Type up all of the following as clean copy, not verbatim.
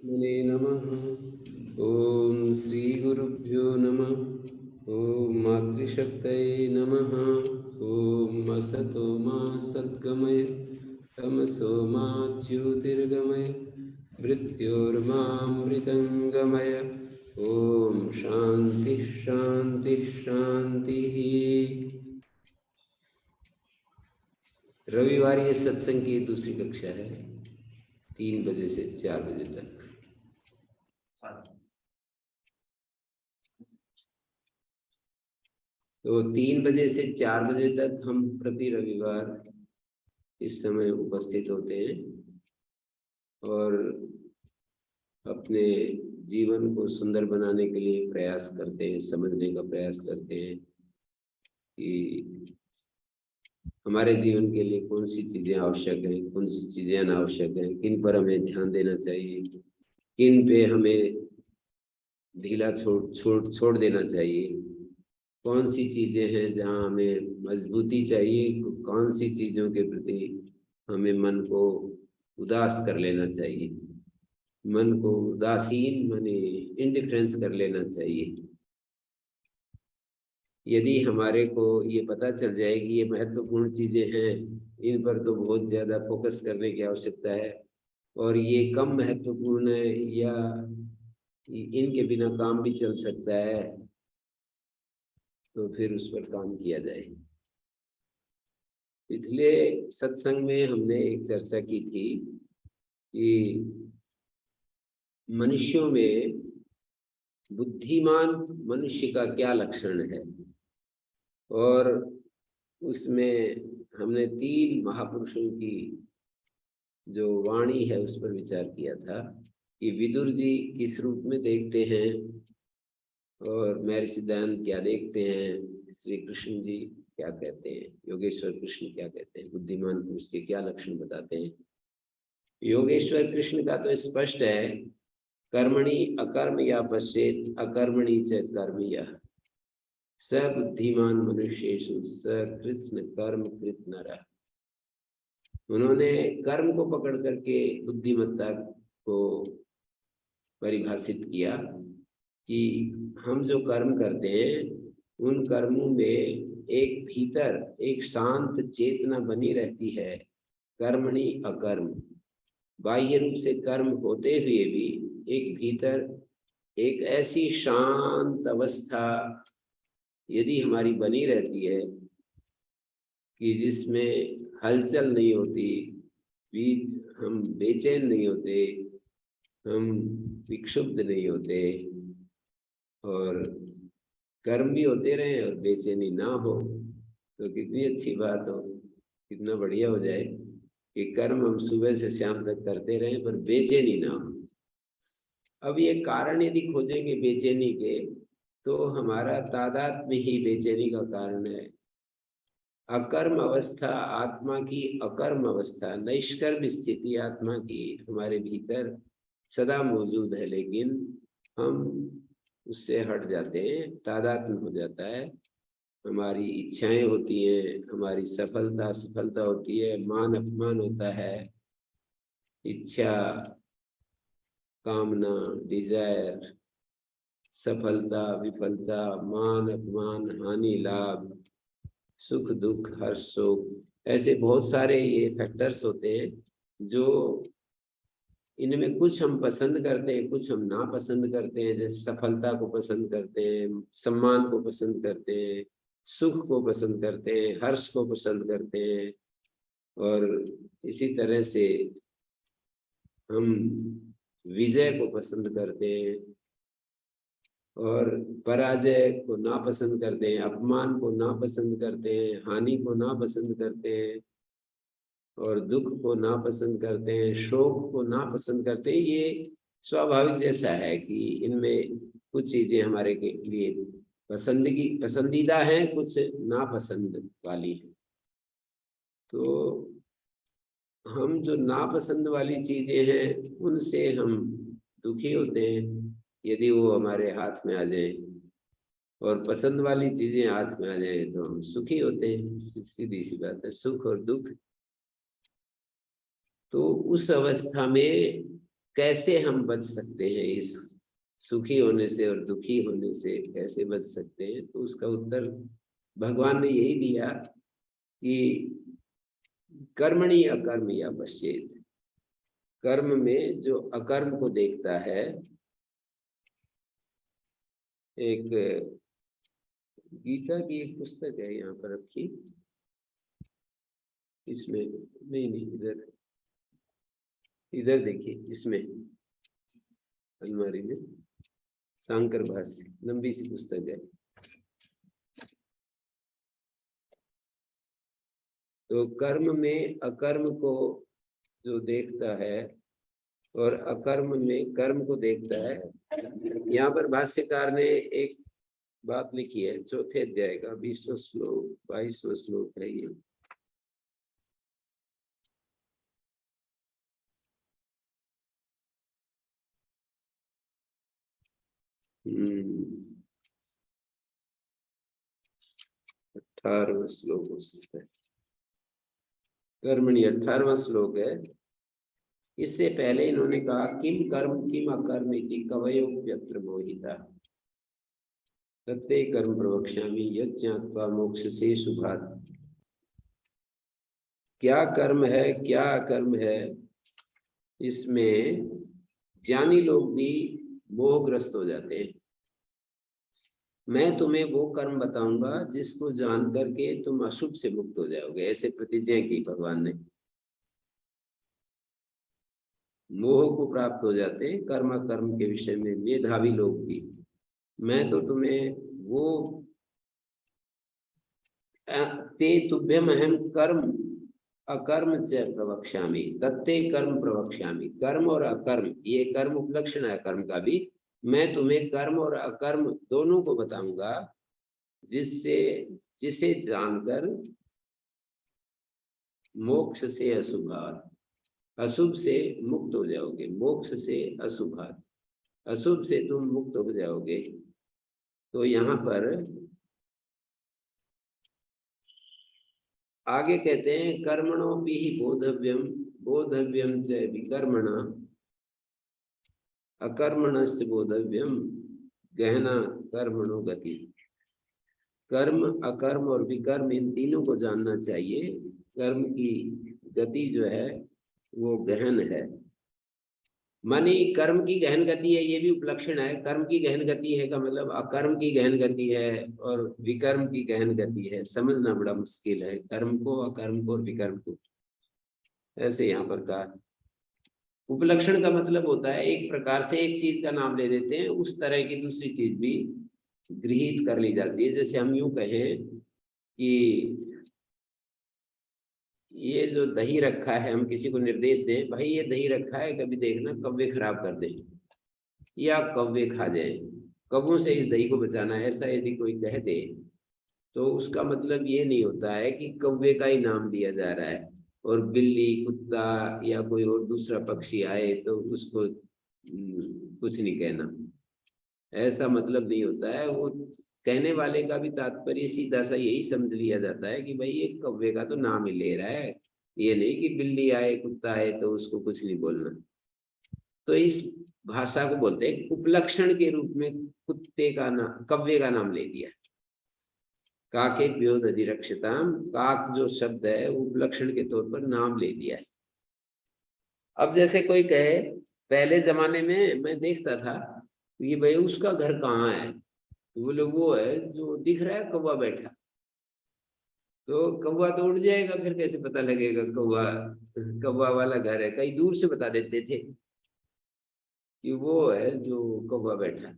मुने नमः। ओम श्री गुरुभ्यो नमः। ओम मातृशक्तये नमः। ओम असतो मा सद्गमय तमसो मा ज्योतिर्गमय मृत्योर्मामृतंगमय। ओम शांति शांति शांति। रविवार ये सत्संग की दूसरी कक्षा है, 3 बजे से 4 बजे तक। तो 3 बजे से 4 बजे तक हम प्रति रविवार इस समय उपस्थित होते हैं और अपने जीवन को सुंदर बनाने के लिए प्रयास करते हैं, समझने का प्रयास करते हैं कि हमारे जीवन के लिए कौन सी चीजें आवश्यक हैं, कौन सी चीजें अनावश्यक हैं, किन पर हमें ध्यान देना चाहिए, किन पे हमें ढीला छोड़ देना चाहिए, कौन सी चीजें हैं जहाँ हमें मजबूती चाहिए, कौन सी चीजों के प्रति हमें मन को उदास कर लेना चाहिए, मन को उदासीन माने इंडिफरेंस कर लेना चाहिए। यदि हमारे को ये पता चल जाए कि ये महत्वपूर्ण चीजें हैं, इन पर तो बहुत ज्यादा फोकस करने की आवश्यकता है, और ये कम महत्वपूर्ण है या इनके बिना काम भी चल सकता है, तो फिर उस पर काम किया जाए। पिछले सत्संग में हमने एक चर्चा की थी कि मनुष्यों में बुद्धिमान मनुष्य का क्या लक्षण है, और उसमें हमने 3 महापुरुषों की जो वाणी है उस पर विचार किया था कि विदुर जी किस रूप में देखते हैं और महर्षि दयानंद क्या देखते हैं, श्री कृष्ण जी क्या कहते हैं, योगेश्वर कृष्ण क्या कहते हैं, बुद्धिमान पुरुष के क्या लक्षण बताते हैं। योगेश्वर कृष्ण का तो स्पष्ट है, कर्मणि अकर्म या पश्चेत अकर्मणि च कर्म यः स बुद्धिमान मनुष्येषु स कृष्ण कर्म कृत नरः। उन्होंने कर्म को पकड़ करके बुद्धिमत्ता को परिभाषित किया कि हम जो कर्म करते हैं उन कर्मों में एक भीतर एक शांत चेतना बनी रहती है, कर्मणि अकर्म। बाह्य रूप से कर्म होते हुए भी एक भीतर एक ऐसी शांत अवस्था यदि हमारी बनी रहती है कि जिसमें हलचल नहीं होती, भी हम बेचैन नहीं होते, हम विक्षुब्ध नहीं होते, और कर्म भी होते रहे और बेचैनी ना हो, तो कितनी अच्छी बात हो, कितना बढ़िया हो जाए कि कर्म हम सुबह से शाम तक करते रहें पर बेचैनी ना हो। अब ये कारण यदि खोजेंगे बेचैनी के, तो हमारा तादात्म्य ही बेचैनी का कारण है। अकर्म अवस्था आत्मा की, अकर्म अवस्था निष्कर्म स्थिति आत्मा की हमारे भीतर सदा मौजूद है, लेकिन हम उससे हट जाते हैं, तादात्म्य हो जाता है। हमारी इच्छाएं होती हैं, हमारी सफलता असफलता होती है, मान अपमान होता है, इच्छा कामना डिजायर, सफलता विफलता, मान अपमान हानि लाभ, सुख दुख हर्ष शोक, ऐसे बहुत सारे ये फैक्टर्स होते हैं जो इनमें कुछ हम पसंद करते हैं, कुछ हम नापसंद करते हैं। जैसे सफलता को पसंद करते हैं, सम्मान को पसंद करते हैं, सुख को पसंद करते हैं, हर्ष को पसंद करते हैं, और इसी तरह से हम विजय को पसंद करते हैं और पराजय को नापसंद करते हैं, अपमान को नापसंद करते हैं, हानि को नापसंद करते हैं, और दुख को नापसंद करते हैं, शोक को नापसंद करते हैं। ये स्वाभाविक जैसा है कि इनमें कुछ चीजें हमारे के लिए पसंदीदा हैं, कुछ नापसंद वाली हैं। तो हम जो नापसंद वाली चीजें हैं उनसे हम दुखी होते हैं यदि वो हमारे हाथ में आ जाए, और पसंद वाली चीजें हाथ में आ जाए तो हम सुखी होते हैं। सीधी सी बात है, सुख और दुख तो उस अवस्था में कैसे हम बच सकते हैं, इस सुखी होने से और दुखी होने से कैसे बच सकते हैं? तो उसका उत्तर भगवान ने यही दिया कि कर्मणि अकर्म या पश्चेत, कर्म में जो अकर्म को देखता है, एक गीता की एक पुस्तक है यहाँ पर रखी, इसमें नहीं नहीं, इधर इधर देखिए, इसमें अलमारी में शांकर भाष्य, लंबी सी पुस्तक है। तो कर्म में अकर्म को जो देखता है और अकर्म में कर्म को देखता है, यहाँ पर भाष्यकार ने एक बात लिखी है, चौथे अध्याय का 20वां श्लोक 22वां श्लोक है ये। हम्म, 18वां श्लोक हो सकता है, कर्मणि 18वां श्लोक है। इससे पहले इन्होंने कहा किम कर्म किम अकर्म इति कवयो व्यत्र मोहिता तत्ते कर्म प्रवक्ष्यामि यत् ज्ञात्वा मोक्ष से शुभात्। क्या कर्म है क्या अकर्म है, इसमें ज्ञानी लोग भी मोहग्रस्त हो जाते हैं। मैं तुम्हें वो कर्म बताऊंगा जिसको जान करके तुम अशुभ से मुक्त हो जाओगे, ऐसे प्रतिज्ञा की भगवान ने। मोह को प्राप्त हो जाते हैं कर्म कर्म के विषय में मेधावी लोग भी। मैं तो तुम्हें वो ते तुभ्यम अहम कर्म अकर्म च प्रवक्ष्यामि तत्ते कर्म प्रवक्ष्यामि। कर्म और अकर्म, ये कर्म उपलक्षण है कर्म का भी। मैं तुम्हें कर्म और अकर्म दोनों को बताऊंगा, जिससे जिसे जानकर मोक्ष से अशुभात, अशुभ से मुक्त हो जाओगे। मोक्ष से अशुभात, अशुभ से तुम मुक्त हो जाओगे। तो यहाँ पर आगे कहते हैं कर्मणो भी बोधव्यम बोधव्यम च विकर्मणा अकर्मणस्य बोधव्यम गहना कर्मणो गति। कर्म अकर्म और विकर्म इन तीनों को जानना चाहिए। कर्म की गति जो है वो गहन है, मानी कर्म की गहन गति है, ये भी उपलक्षण है। कर्म की गहन गति है का मतलब अकर्म की गहन गति है और विकर्म की गहन गति है। समझना बड़ा मुश्किल है कर्म को, अकर्म को और विकर्म को। ऐसे यहाँ पर कहा उपलक्षण का मतलब होता है एक प्रकार से एक चीज का नाम ले देते हैं, उस तरह की दूसरी चीज भी गृहीत कर ली जाती है। जैसे हम यूं कहें कि ये जो दही रखा है, हम किसी को निर्देश दें भाई ये दही रखा है, कभी देखना कव्वे खराब कर दें या कव्वे खा जाए, कब्बों से इस दही को बचाना है, ऐसा यदि कोई कह दे तो उसका मतलब ये नहीं होता है कि कव्वे का ही नाम दिया जा रहा है और बिल्ली कुत्ता या कोई और दूसरा पक्षी आए तो उसको कुछ नहीं कहना, ऐसा मतलब नहीं होता है। वो कहने वाले का भी तात्पर्य सीधा सा यही समझ लिया जाता है कि भाई ये कव्वे का तो नाम ही ले रहा है, ये नहीं कि बिल्ली आए कुत्ता आए तो उसको कुछ नहीं बोलना। तो इस भाषा को बोलते हैं उपलक्षण के रूप में कुत्ते का नाम कव्वे का नाम ले दिया। काके प्योद अधिरक्षताम, काक जो शब्द है उपलक्षण के तौर पर नाम ले दिया है। अब जैसे कोई कहे पहले जमाने में मैं देखता था कि भाई उसका घर कहाँ है, तो बोले वो है जो दिख रहा है कौवा बैठा। तो कौवा तो उड़ जाएगा, फिर कैसे पता लगेगा कौवा कौवा वाला घर है? कहीं दूर से बता देते थे कि वो है जो कौवा बैठा।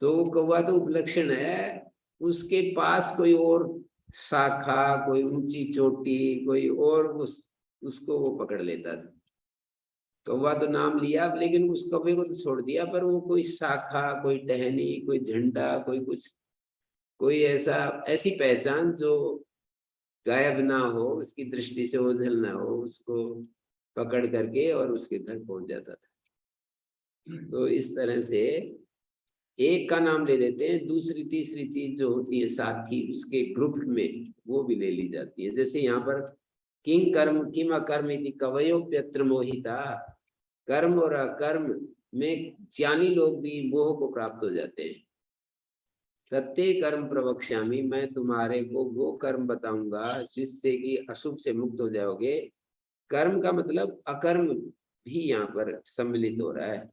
तो वो कौवा तो उपलक्षण है, उसके पास कोई और शाखा, कोई ऊंची चोटी, कोई और उसको वो पकड़ लेता था। कौवा तो नाम लिया लेकिन उस कौवे को तो छोड़ दिया, पर वो कोई शाखा, कोई टहनी, कोई झंडा, कोई कुछ, कोई ऐसा ऐसी पहचान जो गायब ना हो, उसकी दृष्टि से ओझल ना हो, उसको पकड़ करके और उसके घर पहुंच जाता था। तो इस तरह से एक का नाम ले लेते हैं, दूसरी तीसरी चीज जो होती है साथ ही उसके ग्रुप में वो भी ले ली जाती है। जैसे यहाँ पर किंग कर्म किम अकर्म इति कवयोप्यत्र मोहिता। कर्म और अकर्म में ज्ञानी लोग भी मोह को प्राप्त हो जाते हैं। तत्ते कर्म प्रवक्ष्यामि, मैं तुम्हारे को वो कर्म बताऊंगा जिससे कि अशुभ से मुक्त हो जाओगे। कर्म का मतलब अकर्म भी यहाँ पर सम्मिलित हो रहा है।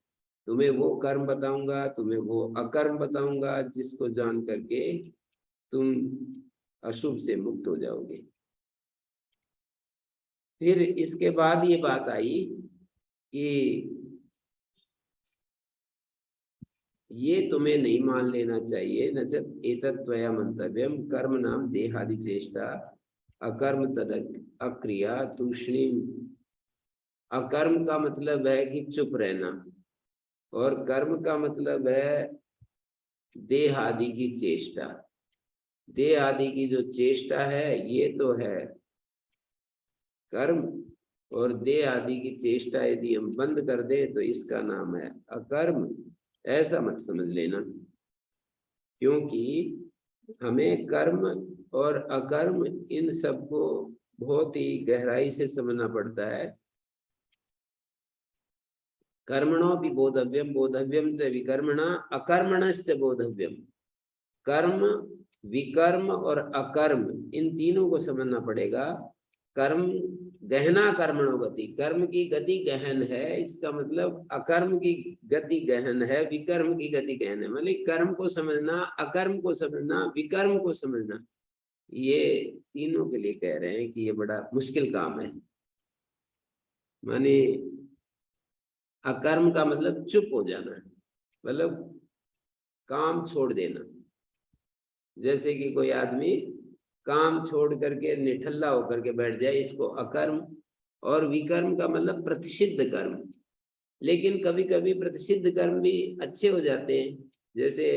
तुम्हें वो कर्म बताऊंगा, तुम्हें वो अकर्म बताऊंगा जिसको जान करके तुम अशुभ से मुक्त हो जाओगे। फिर इसके बाद ये बात आई कि ये तुम्हें नहीं मान लेना चाहिए। न चेत् एतत् त्वया मंतव्यम कर्म नाम देहादि चेष्टा अकर्म तद अक्रिया तूष्णीम। अकर्म का मतलब है कि चुप रहना, और कर्म का मतलब है देह आदि की चेष्टा। देह आदि की जो चेष्टा है ये तो है कर्म, और देह आदि की चेष्टा यदि हम बंद कर दें तो इसका नाम है अकर्म। ऐसा मत समझ लेना, क्योंकि हमें कर्म और अकर्म इन सबको बहुत ही गहराई से समझना पड़ता है। कर्मणो भी बोधव्यम, बोधव्यम से विकर्मणा, अकर्मणस्य बोधव्यम। कर्म, विकर्म और अकर्म इन तीनों को समझना पड़ेगा। कर्म गहना कर्मणो गति, कर्म की गति गहन है, इसका मतलब अकर्म की गति गहन है, विकर्म की गति गहन है। मतलब कर्म को समझना, अकर्म को समझना, विकर्म को समझना, ये तीनों के लिए कह रहे हैं कि ये बड़ा मुश्किल काम है। माने अकर्म का मतलब चुप हो जाना है, मतलब काम छोड़ देना। जैसे कि कोई आदमी काम छोड़ करके निठल्ला होकर के बैठ जाए, इसको अकर्म। और विकर्म का मतलब प्रतिषिद्ध कर्म। लेकिन कभी कभी प्रतिषिद्ध कर्म भी अच्छे हो जाते हैं। जैसे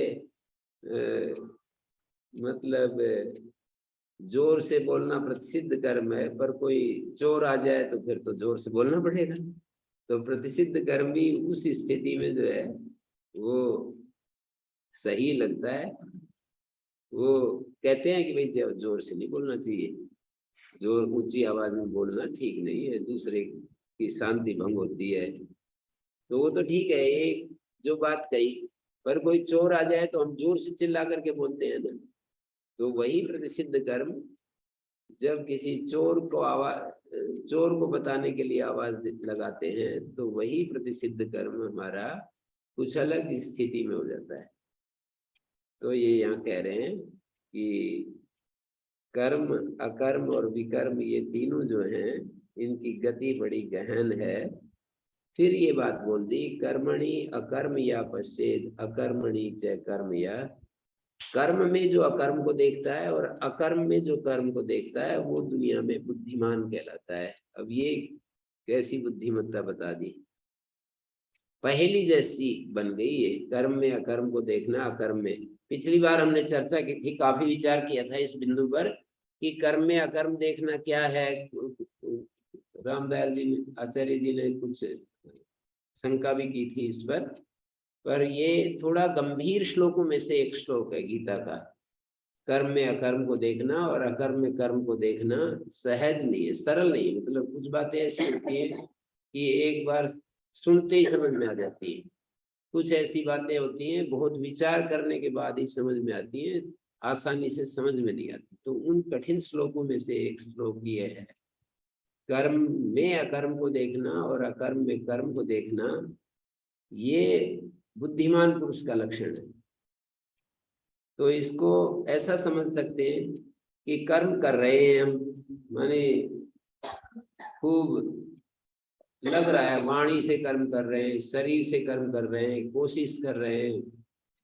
मतलब जोर से बोलना प्रतिषिद्ध कर्म है, पर कोई चोर आ जाए तो फिर तो जोर से बोलना पड़ेगा। तो प्रतिषिद्ध कर्म भी उस स्थिति में जो है वो सही लगता है। वो कहते हैं कि भाई जोर से नहीं बोलना चाहिए, जोर ऊंची आवाज में बोलना ठीक नहीं है, दूसरे की शांति भंग होती है। तो वो तो ठीक है एक जो बात कही, पर कोई चोर आ जाए तो हम जोर से चिल्ला करके बोलते हैं ना। तो वही प्रतिषिद्ध कर्म, जब किसी चोर को बताने के लिए आवाज लगाते हैं तो वही प्रतिषिद्ध कर्म हमारा कुछ अलग स्थिति में हो जाता है। तो ये यहाँ कह रहे हैं कि कर्म, अकर्म और विकर्म ये तीनों जो हैं इनकी गति बड़ी गहन है। फिर ये बात बोल दी, कर्मणि अकर्म या पश्चेद अकर्मणि च कर्म या। कर्म में जो अकर्म को देखता है और अकर्म में जो कर्म को देखता है वो दुनिया में बुद्धिमान कहलाता है। अब ये कैसी बुद्धिमत्ता बता दी, पहेली जैसी बन गई है। कर्म में अकर्म को देखना, अकर्म में। पिछली बार हमने चर्चा की थी, काफी विचार किया था इस बिंदु पर कि कर्म में अकर्म देखना क्या है। रामदयाल जी ने, आचार्य जी ने कुछ शंका भी की थी इस पर ये थोड़ा गंभीर श्लोकों में से एक श्लोक है गीता का। कर्म में अकर्म को देखना और अकर्म में कर्म को देखना सहज नहीं है, सरल नहीं है। मतलब कुछ बातें ऐसी होती हैं कि एक बार सुनते ही समझ में आ जाती है। कुछ ऐसी बातें होती हैं बहुत विचार करने के बाद ही समझ में आती हैं, आसानी से समझ में नहीं आती। तो उन कठिन श्लोकों में से एक श्लोक ये है, कर्म में अकर्म को देखना और अकर्म में कर्म को देखना, ये बुद्धिमान पुरुष का लक्षण है। तो इसको ऐसा समझ सकते हैं कि कर्म कर रहे हैं हम, माने खूब लग रहा है, वाणी से कर्म कर रहे हैं, शरीर से कर्म कर रहे हैं, कोशिश कर रहे हैं,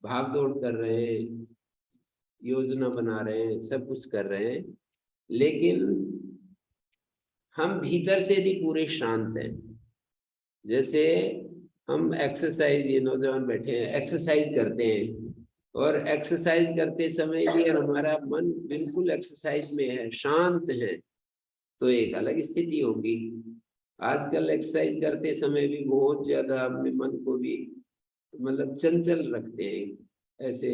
भाग दौड़ कर रहे हैं, योजना बना रहे हैं, सब कुछ कर रहे हैं। लेकिन हम भीतर से भी पूरे शांत हैं। जैसे हम एक्सरसाइज, ये नौजवान बैठे हैं एक्सरसाइज करते हैं, और एक्सरसाइज करते समय भी हमारा मन बिल्कुल एक्सरसाइज में है, शांत है, तो एक अलग स्थिति होगी। आजकल एक्सरसाइज करते समय भी बहुत ज्यादा अपने मन को भी मतलब चंचल रखते हैं, ऐसे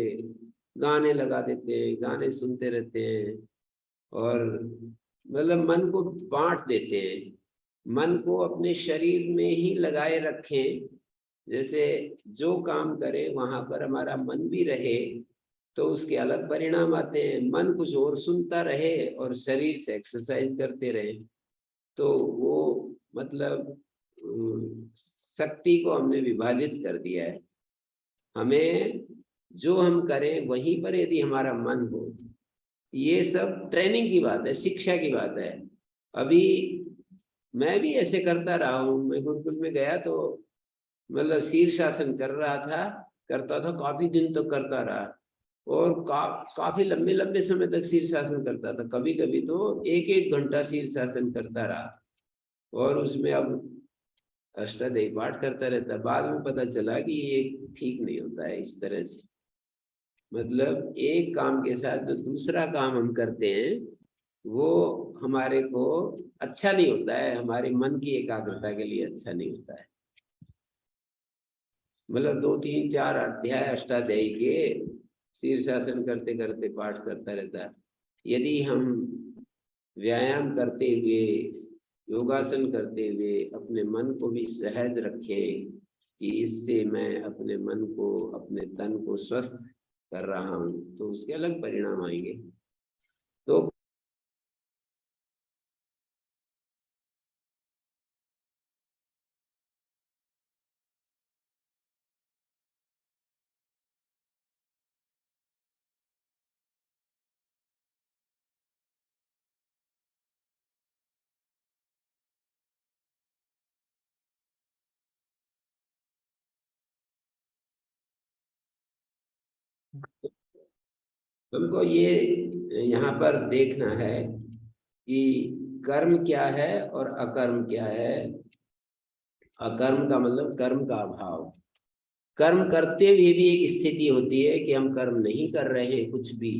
गाने लगा देते हैं, गाने सुनते रहते हैं, और मतलब मन को बांट देते हैं, मन को अपने शरीर में ही लगाए रखें। जैसे जो काम करें वहां पर हमारा मन भी रहे तो उसके अलग परिणाम आते हैं। मन कुछ और सुनता रहे और शरीर से एक्सरसाइज करते रहे तो वो मतलब शक्ति को हमने विभाजित कर दिया है। हमें जो हम करें वहीं पर यदि हमारा मन हो, ये सब ट्रेनिंग की बात है, शिक्षा की बात है। अभी मैं भी ऐसे करता रहा हूँ। मैं गुरुकुल में गया तो मतलब शीर्षासन कर रहा था, करता था, काफी दिन तक करता रहा और काफी लंबे लंबे समय तक शीर्षासन करता था। कभी कभी तो एक एक घंटा शीर्षासन करता रहा और उसमें अब अष्टाध्यायी पाठ करता रहता। बाद में पता चला कि ये ठीक नहीं होता है इस तरह से। मतलब एक काम के साथ जो दूसरा काम हम करते हैं वो हमारे को अच्छा नहीं होता है, हमारे मन की एकाग्रता के लिए अच्छा नहीं होता है। मतलब 2 3 4 अध्याय अष्टाध्यायी के शीर्षासन करते करते पाठ करता रहता है। यदि हम व्यायाम करते हुए, योगासन करते हुए अपने मन को भी सहज रखें कि इससे मैं अपने मन को, अपने तन को स्वस्थ कर रहा हूँ, तो उसके अलग परिणाम आएंगे। तो तुमको ये यहाँ पर देखना है कि कर्म क्या है और अकर्म क्या है। अकर्म का मतलब कर्म का अभाव। कर्म करते हुए भी एक स्थिति होती है कि हम कर्म नहीं कर रहे हैं कुछ भी,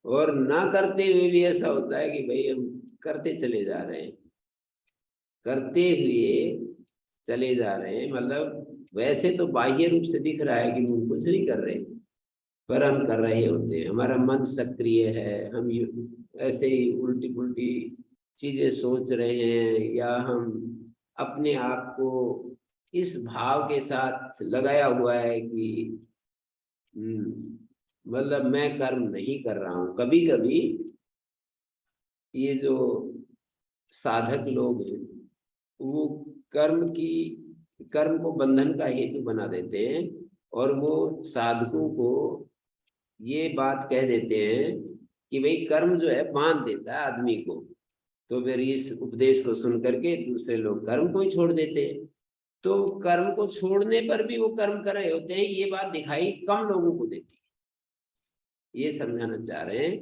और ना करते हुए भी ऐसा होता है कि भाई हम करते चले जा रहे हैं, करते हुए चले जा रहे हैं। मतलब वैसे तो बाह्य रूप से दिख रहा है कि हम कुछ नहीं कर रहे, पर हम कर रहे होते हैं। हमारा मन सक्रिय है, हम ऐसे ही उल्टी पुल्टी चीजें सोच रहे हैं, या हम अपने आप को इस भाव के साथ लगाया हुआ है कि मतलब मैं कर्म नहीं कर रहा हूँ। कभी कभी ये जो साधक लोग हैं वो कर्म को बंधन का हेतु बना देते हैं, और वो साधकों को ये बात कह देते हैं कि भाई कर्म जो है बांध देता है आदमी को। तो फिर इस उपदेश को सुन करके दूसरे लोग कर्म को ही छोड़ देते हैं। तो कर्म को छोड़ने पर भी वो कर्म कर रहे होते हैं, ये बात दिखाई कम लोगों को देती है। ये समझाना चाह रहे हैं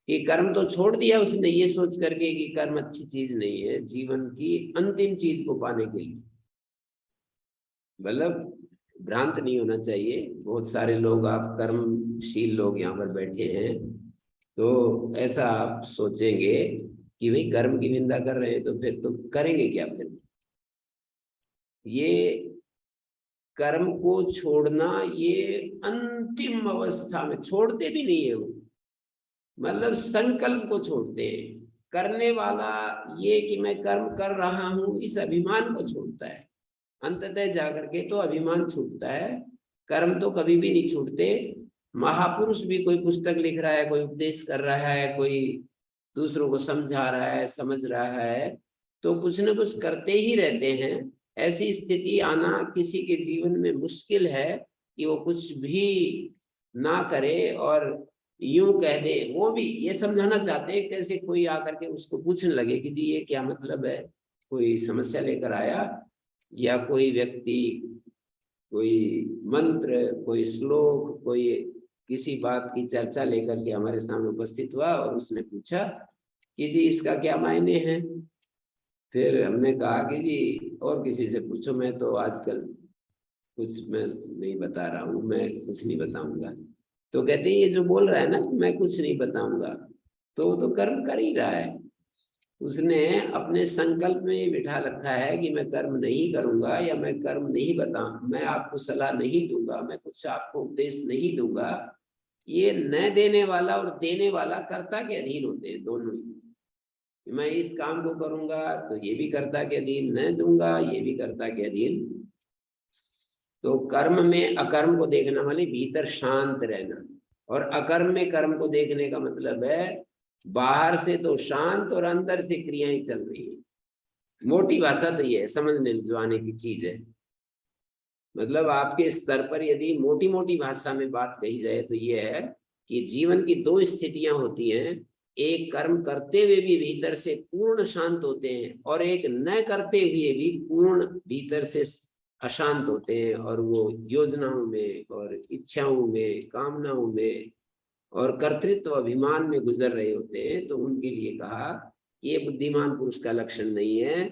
कि कर्म तो छोड़ दिया उसने ये सोच करके कि कर्म अच्छी चीज नहीं है जीवन की अंतिम चीज को पाने के लिए। मतलब भ्रांत नहीं होना चाहिए। बहुत सारे लोग, आप कर्मशील लोग यहाँ पर बैठे हैं, तो ऐसा आप सोचेंगे कि भाई कर्म की निंदा कर रहे हैं तो फिर तो करेंगे क्या फिर। ये कर्म को छोड़ना ये अंतिम अवस्था में, छोड़ते भी नहीं है वो, मतलब संकल्प को छोड़ते हैं। करने वाला ये कि मैं कर्म कर रहा हूं इस अभिमान को छोड़ता है। अंततः जाकर के तो अभिमान छूटता है, कर्म तो कभी भी नहीं छूटते। महापुरुष भी कोई पुस्तक लिख रहा है, कोई उपदेश कर रहा है, कोई दूसरों को समझा रहा है, समझ रहा है, तो कुछ न कुछ करते ही रहते हैं। ऐसी स्थिति आना किसी के जीवन में मुश्किल है कि वो कुछ भी ना करे और यूं कह दे। वो भी ये समझाना चाहते हैं, कैसे कोई आकर के उसको पूछने लगे कि जी ये क्या मतलब है, कोई समस्या लेकर आया, या कोई व्यक्ति कोई मंत्र, कोई श्लोक, कोई किसी बात की चर्चा लेकर के हमारे सामने उपस्थित हुआ और उसने पूछा कि जी इसका क्या मायने हैं। फिर हमने कहा कि जी और किसी से पूछो, मैं तो आजकल कुछ मैं नहीं बता रहा हूँ, मैं कुछ नहीं बताऊंगा। तो कहते हैं ये जो बोल रहा है ना कि मैं कुछ नहीं बताऊंगा, तो वो तो कर्म कर ही रहा है। उसने अपने संकल्प में ये बिठा रखा है कि मैं कर्म नहीं करूंगा, या मैं कर्म नहीं बताऊं, मैं आपको सलाह नहीं दूंगा, मैं कुछ आपको उपदेश नहीं दूंगा। ये न देने वाला और देने वाला कर्ता के अधीन होते हैं दोनों ही। मैं इस काम को करूंगा तो ये भी कर्ता के अधीन, न दूंगा ये भी कर्ता के अधीन। तो कर्म में अकर्म को देखना माने भीतर शांत रहना, और अकर्म में कर्म को देखने का मतलब है बाहर से तो शांत और अंदर से क्रियाएं चल रही है। मोटी भाषा तो ये है, समझने जो आने की चीज है। मतलब आपके स्तर पर यदि मोटी मोटी भाषा में बात कही जाए तो ये है कि जीवन की दो स्थितियां होती हैं। एक कर्म करते हुए भी भीतर से पूर्ण शांत होते हैं, और एक न करते हुए भी पूर्ण भीतर से अशांत होते हैं, और वो योजनाओं में और इच्छाओं में, कामनाओं में और कर्तृत्व अभिमान में गुजर रहे होते हैं। तो उनके लिए कहा कि ये बुद्धिमान पुरुष का लक्षण नहीं है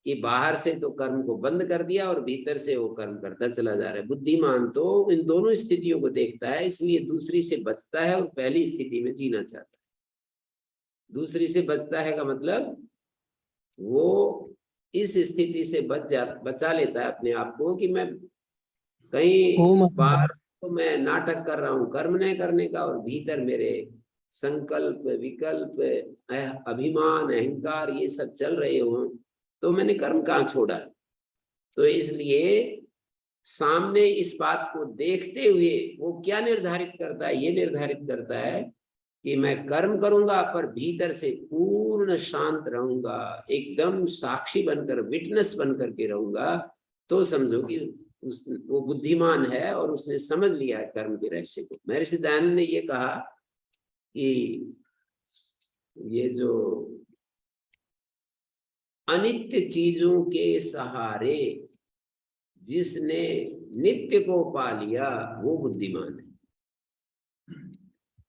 कि बाहर से तो कर्म को बंद कर दिया और भीतर से वो कर्म करता चला जा रहा है। बुद्धिमान तो इन दोनों स्थितियों को देखता है, इसलिए दूसरी से बचता है और पहली स्थिति में जीना चाहता है। दूसरी से बचता है का मतलब वो इस स्थिति से बचा लेता है अपने आप को कि मैं कहीं ओम बाहर तो मैं नाटक कर रहा हूँ कर्म नहीं करने का, और भीतर मेरे संकल्प, विकल्प, अभिमान, अहंकार ये सब चल रहे हो, तो मैंने कर्म कहाँ छोड़ा। तो इसलिए सामने इस बात को देखते हुए वो क्या निर्धारित करता है, ये निर्धारित करता है कि मैं कर्म करूंगा पर भीतर से पूर्ण शांत रहूंगा, एकदम साक्षी बनकर, विटनेस बनकर के रहूंगा। तो समझो कि वो बुद्धिमान है और उसने समझ लिया है कर्म के रहस्य को। महर्षि दयानंद ने ये कहा कि ये जो अनित्य चीजों के सहारे जिसने नित्य को पा लिया वो बुद्धिमान है।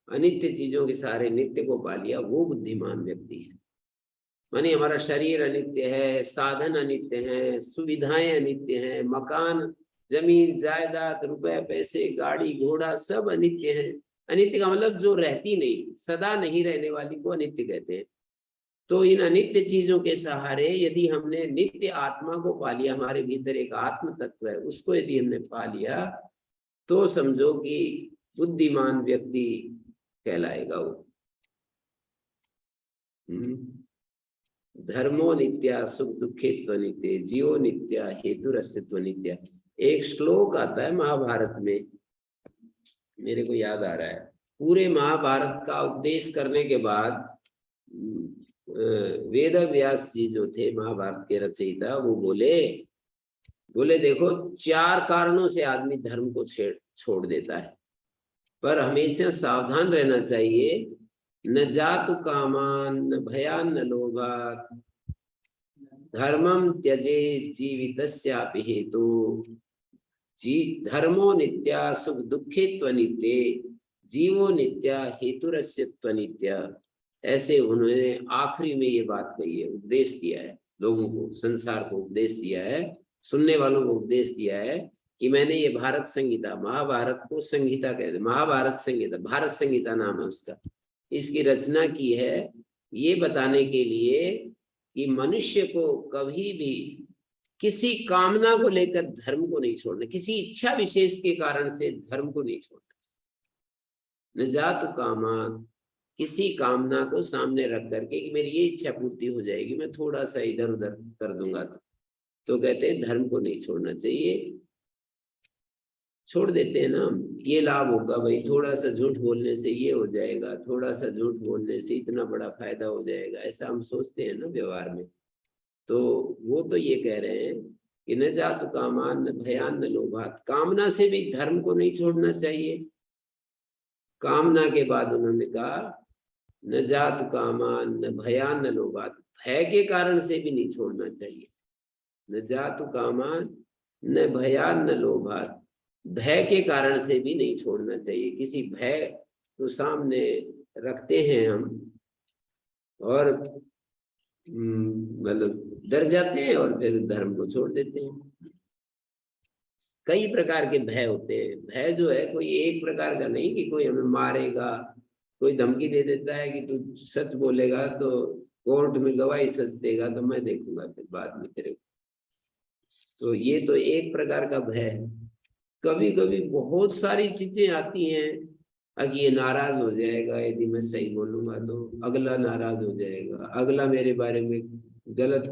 अनित्य चीजों के सहारे नित्य को पा लिया वो बुद्धिमान व्यक्ति है। मानी हमारा शरीर अनित्य है, साधन अनित्य है, सुविधाएं अनित्य हैं, मकान, जमीन जायदाद, रुपए पैसे, गाड़ी घोड़ा सब अनित्य है। अनित्य का मतलब जो रहती नहीं, सदा नहीं रहने वाली को अनित्य कहते हैं। तो इन अनित्य चीजों के सहारे यदि हमने नित्य आत्मा को पा लिया, हमारे भीतर एक आत्म तत्व है उसको यदि हमने पा लिया, तो समझो कि बुद्धिमान व्यक्ति कहलाएगा वो। धर्मो नित्या सुख दुखे त्वनित्य, जीवो नित्या हेतु रस्यत्व नित्या। एक श्लोक आता है महाभारत में, मेरे को याद आ रहा है। पूरे महाभारत का उपदेश करने के बाद वेद व्यास जी जो थे महाभारत के रचयिता, वो बोले देखो 4 कारणों से आदमी धर्म को छोड़ देता है, पर हमेशा सावधान रहना चाहिए। न जातु कामान, न भयान, न लोभात, धर्मम त्यजे जीवितस्यापि हेतु, धर्मो नित्या सुख दुखे त्वनित्ये, जीवो नित्या हेतुरस्य त्वनित्य। ऐसे उन्होंने आखिरी में ये बात कही है, उपदेश दिया है लोगों को, संसार को उपदेश दिया है, सुनने वालों को उपदेश दिया है कि मैंने ये भारत संहिता, महाभारत को संहिता कहते हैं, महाभारत संहिता, भारत संहिता नाम है उसका, इसकी रचना की है ये बताने के लिए कि मनुष्य को कभी भी किसी कामना को लेकर धर्म को नहीं छोड़ना, किसी इच्छा विशेष के कारण से धर्म को नहीं छोड़ना। न जातु कामान, किसी कामना को सामने रख करके कि मेरी ये इच्छा पूर्ति हो जाएगी, मैं थोड़ा सा इधर उधर कर दूंगा, तो कहते हैं धर्म को नहीं छोड़ना चाहिए। छोड़ देते हैं ना हम, ये लाभ होगा भाई, थोड़ा सा झूठ बोलने से ये हो जाएगा, थोड़ा सा झूठ बोलने से इतना बड़ा फायदा हो जाएगा, ऐसा हम सोचते हैं ना व्यवहार में। तो वो तो ये कह रहे हैं कि न जातु कामान, न भयान, न लोभात, कामना से भी धर्म को नहीं छोड़ना चाहिए। कामना के बाद उन्होंने कहा न जातु कामान, न भयान, न लोभात, भय के कारण से भी नहीं छोड़ना चाहिए। न जातु कामान, न भयान, न लोभात, भय के कारण से भी नहीं छोड़ना चाहिए। किसी भय तो सामने रखते हैं हम और मतलब डर जाते हैं और फिर धर्म को छोड़ देते हैं। कई प्रकार के भय होते हैं। भय जो है कोई एक प्रकार का नहीं कि कोई हमें मारेगा, कोई धमकी दे देता है कि तू सच बोलेगा तो कोर्ट में गवाही सच देगा तो मैं देखूंगा फिर बाद में तेरे को, तो ये तो एक प्रकार का भय है। कभी कभी बहुत सारी चीजें आती हैं अब ये नाराज हो जाएगा यदि मैं सही बोलूंगा, तो अगला नाराज हो जाएगा, अगला मेरे बारे में गलत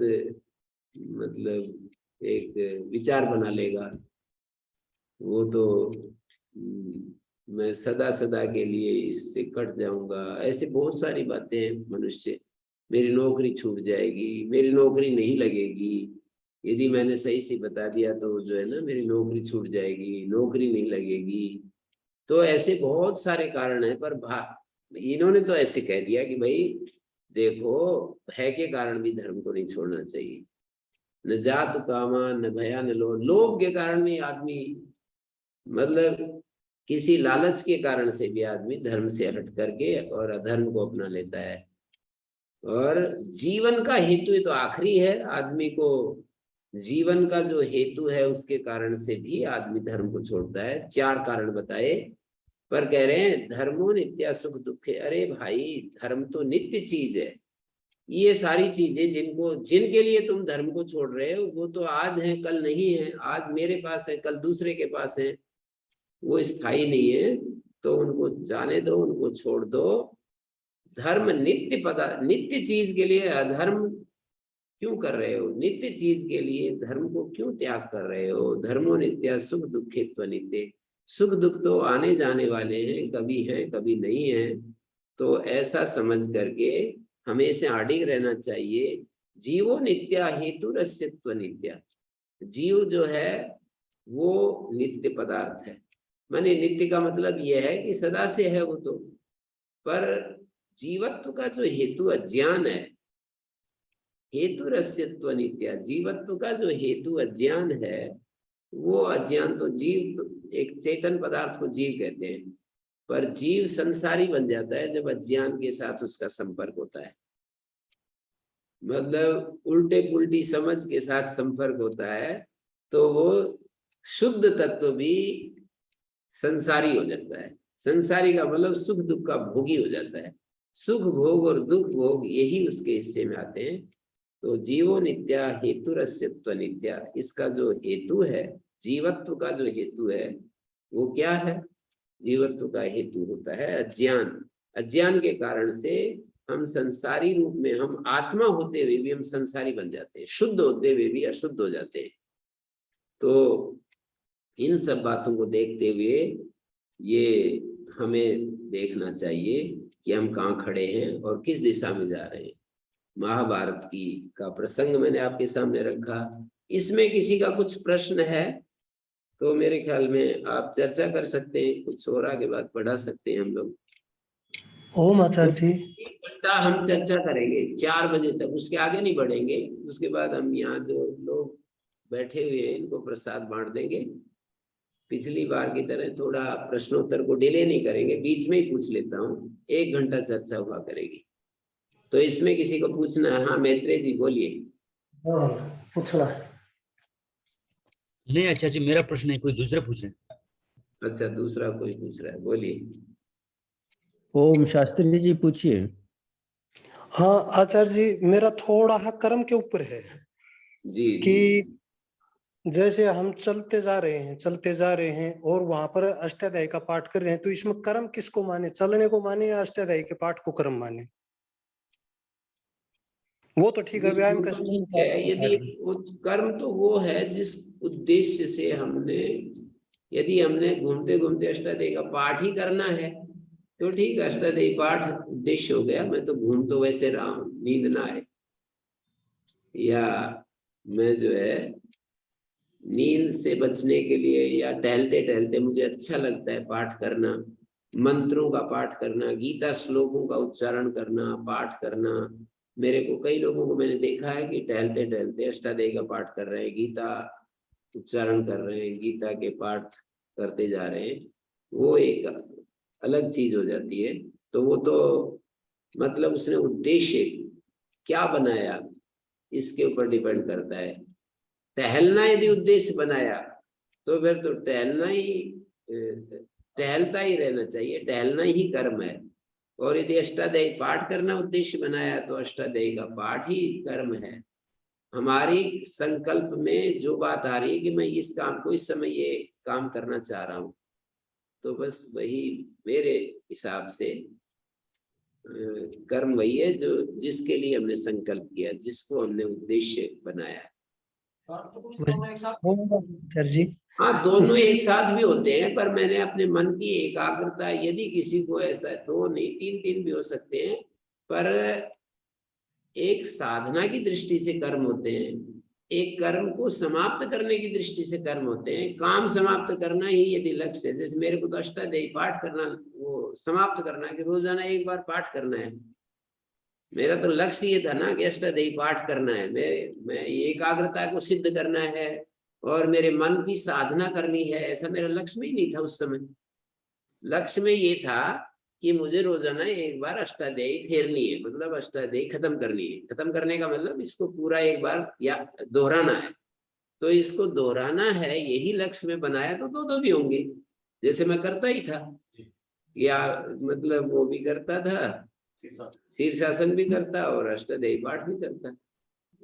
मतलब एक विचार बना लेगा। वो तो मैं सदा सदा के लिए इससे कट जाऊंगा। ऐसे बहुत सारी बातें हैं मनुष्य। मेरी नौकरी छूट जाएगी, मेरी नौकरी नहीं लगेगी, यदि मैंने सही से बता दिया तो जो है ना मेरी नौकरी छूट जाएगी, नौकरी नहीं लगेगी। तो ऐसे बहुत सारे कारण हैं, पर इन्होंने तो ऐसे कह दिया कि भाई देखो, भय के कारण भी धर्म को नहीं छोड़ना चाहिए। न जात कामा न भया न लोभ, लोभ के कारण भी आदमी मतलब किसी लालच के कारण से भी आदमी धर्म से हट करके और अधर्म को अपना लेता है। और जीवन का हेतु तो आखिरी है, आदमी को जीवन का जो हेतु है उसके कारण से भी आदमी धर्म को छोड़ता है। 4 कारण बताए, पर कह रहे हैं धर्मो नित्या सुख दुख है। अरे भाई, धर्म तो नित्य चीज है। ये सारी चीजें जिनके लिए तुम धर्म को छोड़ रहे हो वो तो आज है कल नहीं है, आज मेरे पास है कल दूसरे के पास है, वो स्थायी नहीं है। तो उनको जाने दो, उनको छोड़ दो। धर्म नित्य चीज के लिए अधर्म क्यों कर रहे हो? नित्य चीज के लिए धर्म को क्यों त्याग कर रहे हो? धर्मो नित्य सुख दुखित्व नित्य। सुख दुख तो आने जाने वाले हैं, कभी हैं कभी नहीं है। तो ऐसा समझ करके हमेशा अडिग रहना चाहिए। जीवो नित्या हेतु रस्यत्व नित्या। जीव जो है वो नित्य पदार्थ है। माने नित्य का मतलब यह है कि सदा से है वो तो, पर जीवत्व का जो हेतु अज्ञान है, हेतु रस्यत्व नित्या, जीवत्व का जो हेतु अज्ञान है, वो अज्ञान तो जीव एक चेतन पदार्थ को जीव कहते हैं, पर जीव संसारी बन जाता है जब अज्ञान के साथ उसका संपर्क होता है। मतलब उल्टे पुल्टी समझ के साथ संपर्क होता है तो वो शुद्ध तत्व भी संसारी हो जाता है। संसारी का मतलब सुख दुख का भोगी हो जाता है। सुख भोग और दुख भोग यही उसके हिस्से में आते हैं। तो जीवो नित्या हेतु रस्यत्व नित्या, इसका जो हेतु है, जीवत्व का जो हेतु है वो क्या है? जीवत्व का हेतु होता है अज्ञान। अज्ञान के कारण से हम संसारी रूप में, हम आत्मा होते हुए भी हम संसारी बन जाते हैं, शुद्ध होते हुए भी अशुद्ध हो जाते हैं। तो इन सब बातों को देखते हुए ये हमें देखना चाहिए कि हम कहाँ खड़े हैं और किस दिशा में जा रहे हैं। महाभारत की का प्रसंग मैंने आपके सामने रखा। इसमें किसी का कुछ प्रश्न है तो मेरे ख्याल में आप चर्चा कर सकते हैं, कुछ और आगे बात बढ़ा सकते हैं हम लोग। ओम आचार्य जी। 1 घंटा हम चर्चा करेंगे 4 बजे तक, उसके आगे नहीं बढ़ेंगे। उसके बाद हम यहाँ जो लोग बैठे हुए हैं इनको प्रसाद बांट देंगे। पिछली बार की तरह थोड़ा प्रश्नोत्तर को डिले नहीं करेंगे, बीच में ही पूछ लेता हूँ। 1 घंटा चर्चा हुआ करेगी। तो इसमें किसी को पूछना है? हाँ मैत्रेय जी बोलिए। पूछना नहीं अच्छा जी, मेरा प्रश्न है, कोई दूसरा पूछ रहे हैं। अच्छा, दूसरा कोई पूछ रहा है, बोलिए। ओम शास्त्री जी पूछिए। हाँ आचार्य जी, मेरा थोड़ा सा कर्म के ऊपर है जी कि जी। जैसे हम चलते जा रहे हैं और वहां पर अष्टाध्यायी का पाठ कर रहे हैं, तो इसमें कर्म किसको माने? चलने को माने या अष्टाध्यायी के पाठ को कर्म माने? वो तो ठीक है, व्यायाम का यदि वो कर्म तो वो है जिस उद्देश्य से हमने, यदि हमने घूमते घूमते अष्टाध्यायी का पाठ ही करना है तो ठीक है, अष्टाध्यायी पाठ उद्देश्य हो गया। मैं तो घूम तो वैसे रहा हूँ, नींद ना आए, या मैं जो है नींद से बचने के लिए या टहलते टहलते मुझे अच्छा लगता है पाठ करना, मंत्रों का पाठ करना, गीता श्लोकों का उच्चारण करना, पाठ करना। मेरे को कई लोगों को मैंने देखा है कि टहलते टहलते अष्टाध्यायी का पाठ कर रहे हैं, गीता उच्चारण कर रहे हैं, गीता के पाठ करते जा रहे हैं। वो एक अलग चीज हो जाती है। तो वो तो मतलब उसने उद्देश्य क्या बनाया इसके ऊपर डिपेंड करता है। टहलना यदि उद्देश्य बनाया तो फिर तो टहलता ही रहना चाहिए, टहलना ही कर्म है। और यदि अष्टाध्यायी पाठ करना उद्देश्य बनाया तो अष्टाध्यायी का पाठ ही कर्म है। हमारी संकल्प में जो बात आ रही है कि मैं इस काम को इस समय ये काम करना चाह रहा हूँ, तो बस वही मेरे हिसाब से कर्म वही है जो जिसके लिए हमने संकल्प किया, जिसको हमने उद्देश्य बनाया। होगा सर जी। हाँ, दोनों एक साथ भी होते हैं, पर मैंने अपने मन की एकाग्रता, यदि किसी को ऐसा, दो नहीं तीन तीन भी हो सकते हैं, पर एक साधना की दृष्टि से कर्म होते हैं, एक कर्म को समाप्त करने की दृष्टि से कर्म होते हैं। काम समाप्त करना ही यदि लक्ष्य है, जैसे मेरे को तो अष्टाध्यायी पाठ करना, वो समाप्त करना है कि रोजाना एक बार पाठ करना है। मेरा तो लक्ष्य ये था ना कि अष्टाध्यायी पाठ करना है, मैं एकाग्रता को सिद्ध करना है और मेरे मन की साधना करनी है, ऐसा मेरा लक्ष्य में ही नहीं था उस समय। लक्ष्य में ये था कि मुझे रोजाना एक बार अष्टाध्यायी फेरनी है, मतलब अष्टाध्यायी खत्म करनी है। खत्म करने का मतलब इसको पूरा एक बार या दोहराना है, तो इसको दोहराना है, यही लक्ष्य में बनाया। तो दो दो भी होंगे, जैसे मैं करता ही था, या मतलब वो भी करता था, शीर्षासन भी करता और अष्टाध्यायी पाठ भी करता।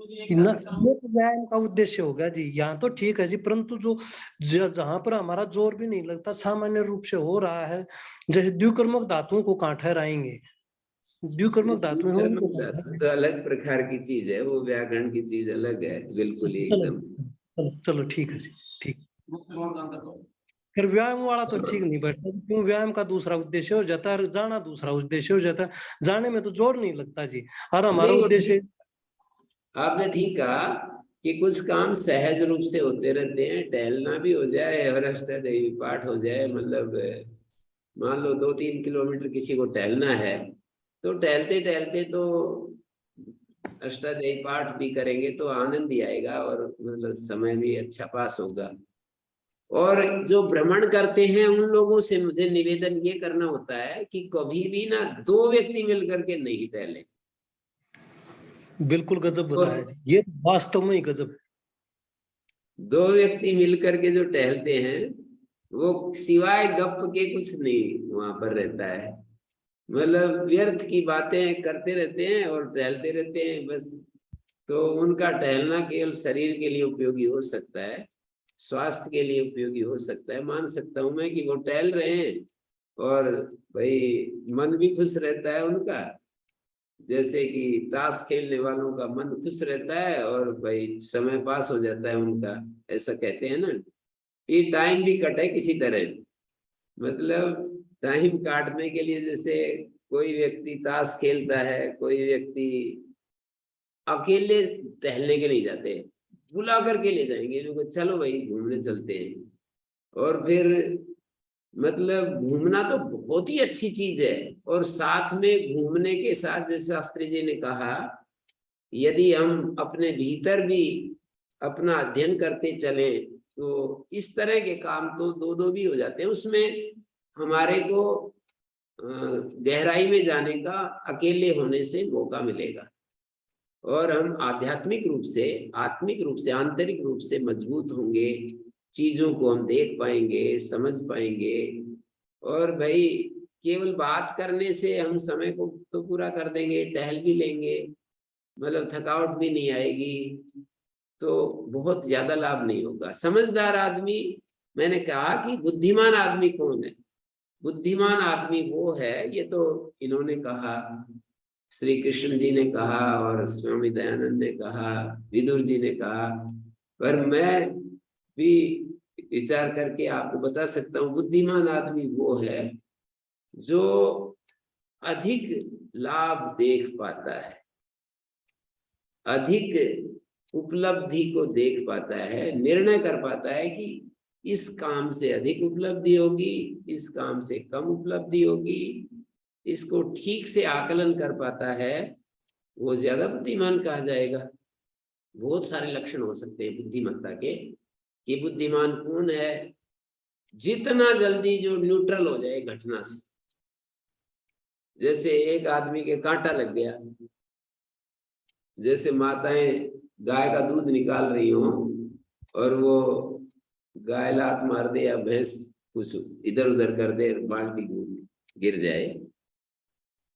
ये तो व्यायाम का उद्देश्य होगा जी, यहाँ तो ठीक है जी, परंतु जो जहाँ पर हमारा जोर भी नहीं लगता, सामान्य रूप से हो रहा है, जैसे द्विकर्मक धातुओं को कहाँ ठहराएंगे? द्विकर्मक धातुएं हैं उनको कहाँ ठहराएंगे? तो अलग प्रकार की चीज है, वो व्याकरण की चीज अलग है, बिल्कुल ही चलो एकदम। चलो चलो ठीक है जी, ठीक। फिर व्यायाम वाला तो ठीक नहीं बैठता, क्यों? व्यायाम का दूसरा उद्देश्य हो जाता है, जाना दूसरा उद्देश्य हो जाता है। जाने में तो जोर नहीं लगता जी, और हमारा नहीं, वो उद्देश्य आपने ठीक कहा कि कुछ काम सहज रूप से होते रहते हैं, टहलना भी हो जाए और अष्टाध्यायी पाठ हो जाए। मतलब मान लो 2-3 किलोमीटर किसी को टहलना है, तो टहलते टहलते तो अष्टाध्यायी पाठ भी करेंगे तो आनंद ही आएगा, और मतलब समय भी अच्छा पास होगा। और जो भ्रमण करते हैं उन लोगों से मुझे निवेदन ये करना होता है कि कभी भी ना दो व्यक्ति मिल करके नहीं टहले। बिल्कुल गजब और बताया जी, ये वास्तव में ही गजब है। दो व्यक्ति मिलकर के जो टहलते हैं, वो सिवाय गप के कुछ नहीं वहां पर रहता है। मतलब व्यर्थ की बातें करते रहते हैं और टहलते रहते हैं बस। तो उनका टहलना केवल शरीर के लिए उपयोगी हो सकता है, स्वास्थ्य के लिए उपयोगी हो सकता है। मान सकता हूं मैं कि वो टहल रहे हैं और भाई मन भी खुश रहता है उनका, जैसे कि ताश खेलने वालों का मन खुश रहता है और भाई समय पास हो जाता है उनका। ऐसा कहते हैं ना कि टाइम भी कटे किसी तरह। मतलब टाइम काटने के लिए, जैसे कोई व्यक्ति ताश खेलता है, कोई व्यक्ति अकेले टहलने के लिए जाते हैं, बुला करके ले जाएंगे लोग, चलो भाई घूमने चलते हैं। और फिर मतलब घूमना तो बहुत ही अच्छी चीज है, और साथ में घूमने के साथ, जैसे शास्त्री जी ने कहा, यदि हम अपने भीतर भी अपना अध्ययन करते चले तो इस तरह के काम तो दो दो भी हो जाते हैं। उसमें हमारे को गहराई में जाने का अकेले होने से मौका मिलेगा, और हम आध्यात्मिक रूप से, आत्मिक रूप से, आंतरिक रूप से मजबूत होंगे। चीजों को हम देख पाएंगे, समझ पाएंगे। और भाई केवल बात करने से हम समय को तो पूरा कर देंगे, टहल भी लेंगे, मतलब थकावट भी नहीं आएगी, तो बहुत ज्यादा लाभ नहीं होगा। समझदार आदमी, मैंने कहा कि बुद्धिमान आदमी कौन है? बुद्धिमान आदमी वो है, ये तो इन्होंने कहा, श्री कृष्ण जी ने कहा और स्वामी दयानंद ने कहा, विदुर जी ने कहा, पर मैं भी विचार करके आपको बता सकता हूँ, बुद्धिमान आदमी वो है जो अधिक लाभ देख पाता है, अधिक उपलब्धि को देख पाता है, निर्णय कर पाता है कि इस काम से अधिक उपलब्धि होगी, इस काम से कम उपलब्धि होगी, इसको ठीक से आकलन कर पाता है, वो ज्यादा बुद्धिमान कहा जाएगा। बहुत सारे लक्षण हो सकते हैं बुद्धिमत्ता के कि बुद्धिमान कौन है। जितना जल्दी जो न्यूट्रल हो जाए घटना से, जैसे एक आदमी के कांटा लग गया, जैसे माताएं गाय का दूध निकाल रही हो और वो गाय लात मार दे या भैंस कुछ इधर उधर कर दे, बाल्टी गिर जाए,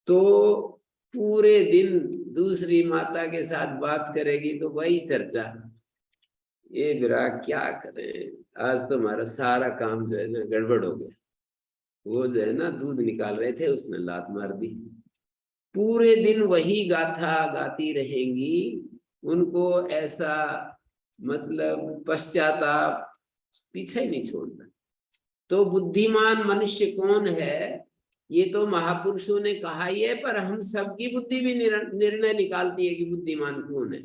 तो पूरे दिन दूसरी माता के साथ बात करेगी तो वही चर्चा, ये बिरा क्या करें, आज तो हमारा सारा काम जो है ना गड़बड़ हो गया। वो जो है ना दूध निकाल रहे थे, उसने लात मार दी। पूरे दिन वही गाथा गाती रहेंगी, उनको ऐसा मतलब पश्चाताप पीछे ही नहीं छोड़ता। तो बुद्धिमान मनुष्य कौन है, ये तो महापुरुषों ने कहा ही है, पर हम सबकी बुद्धि भी निर्णय निकालती है कि बुद्धिमान कौन है।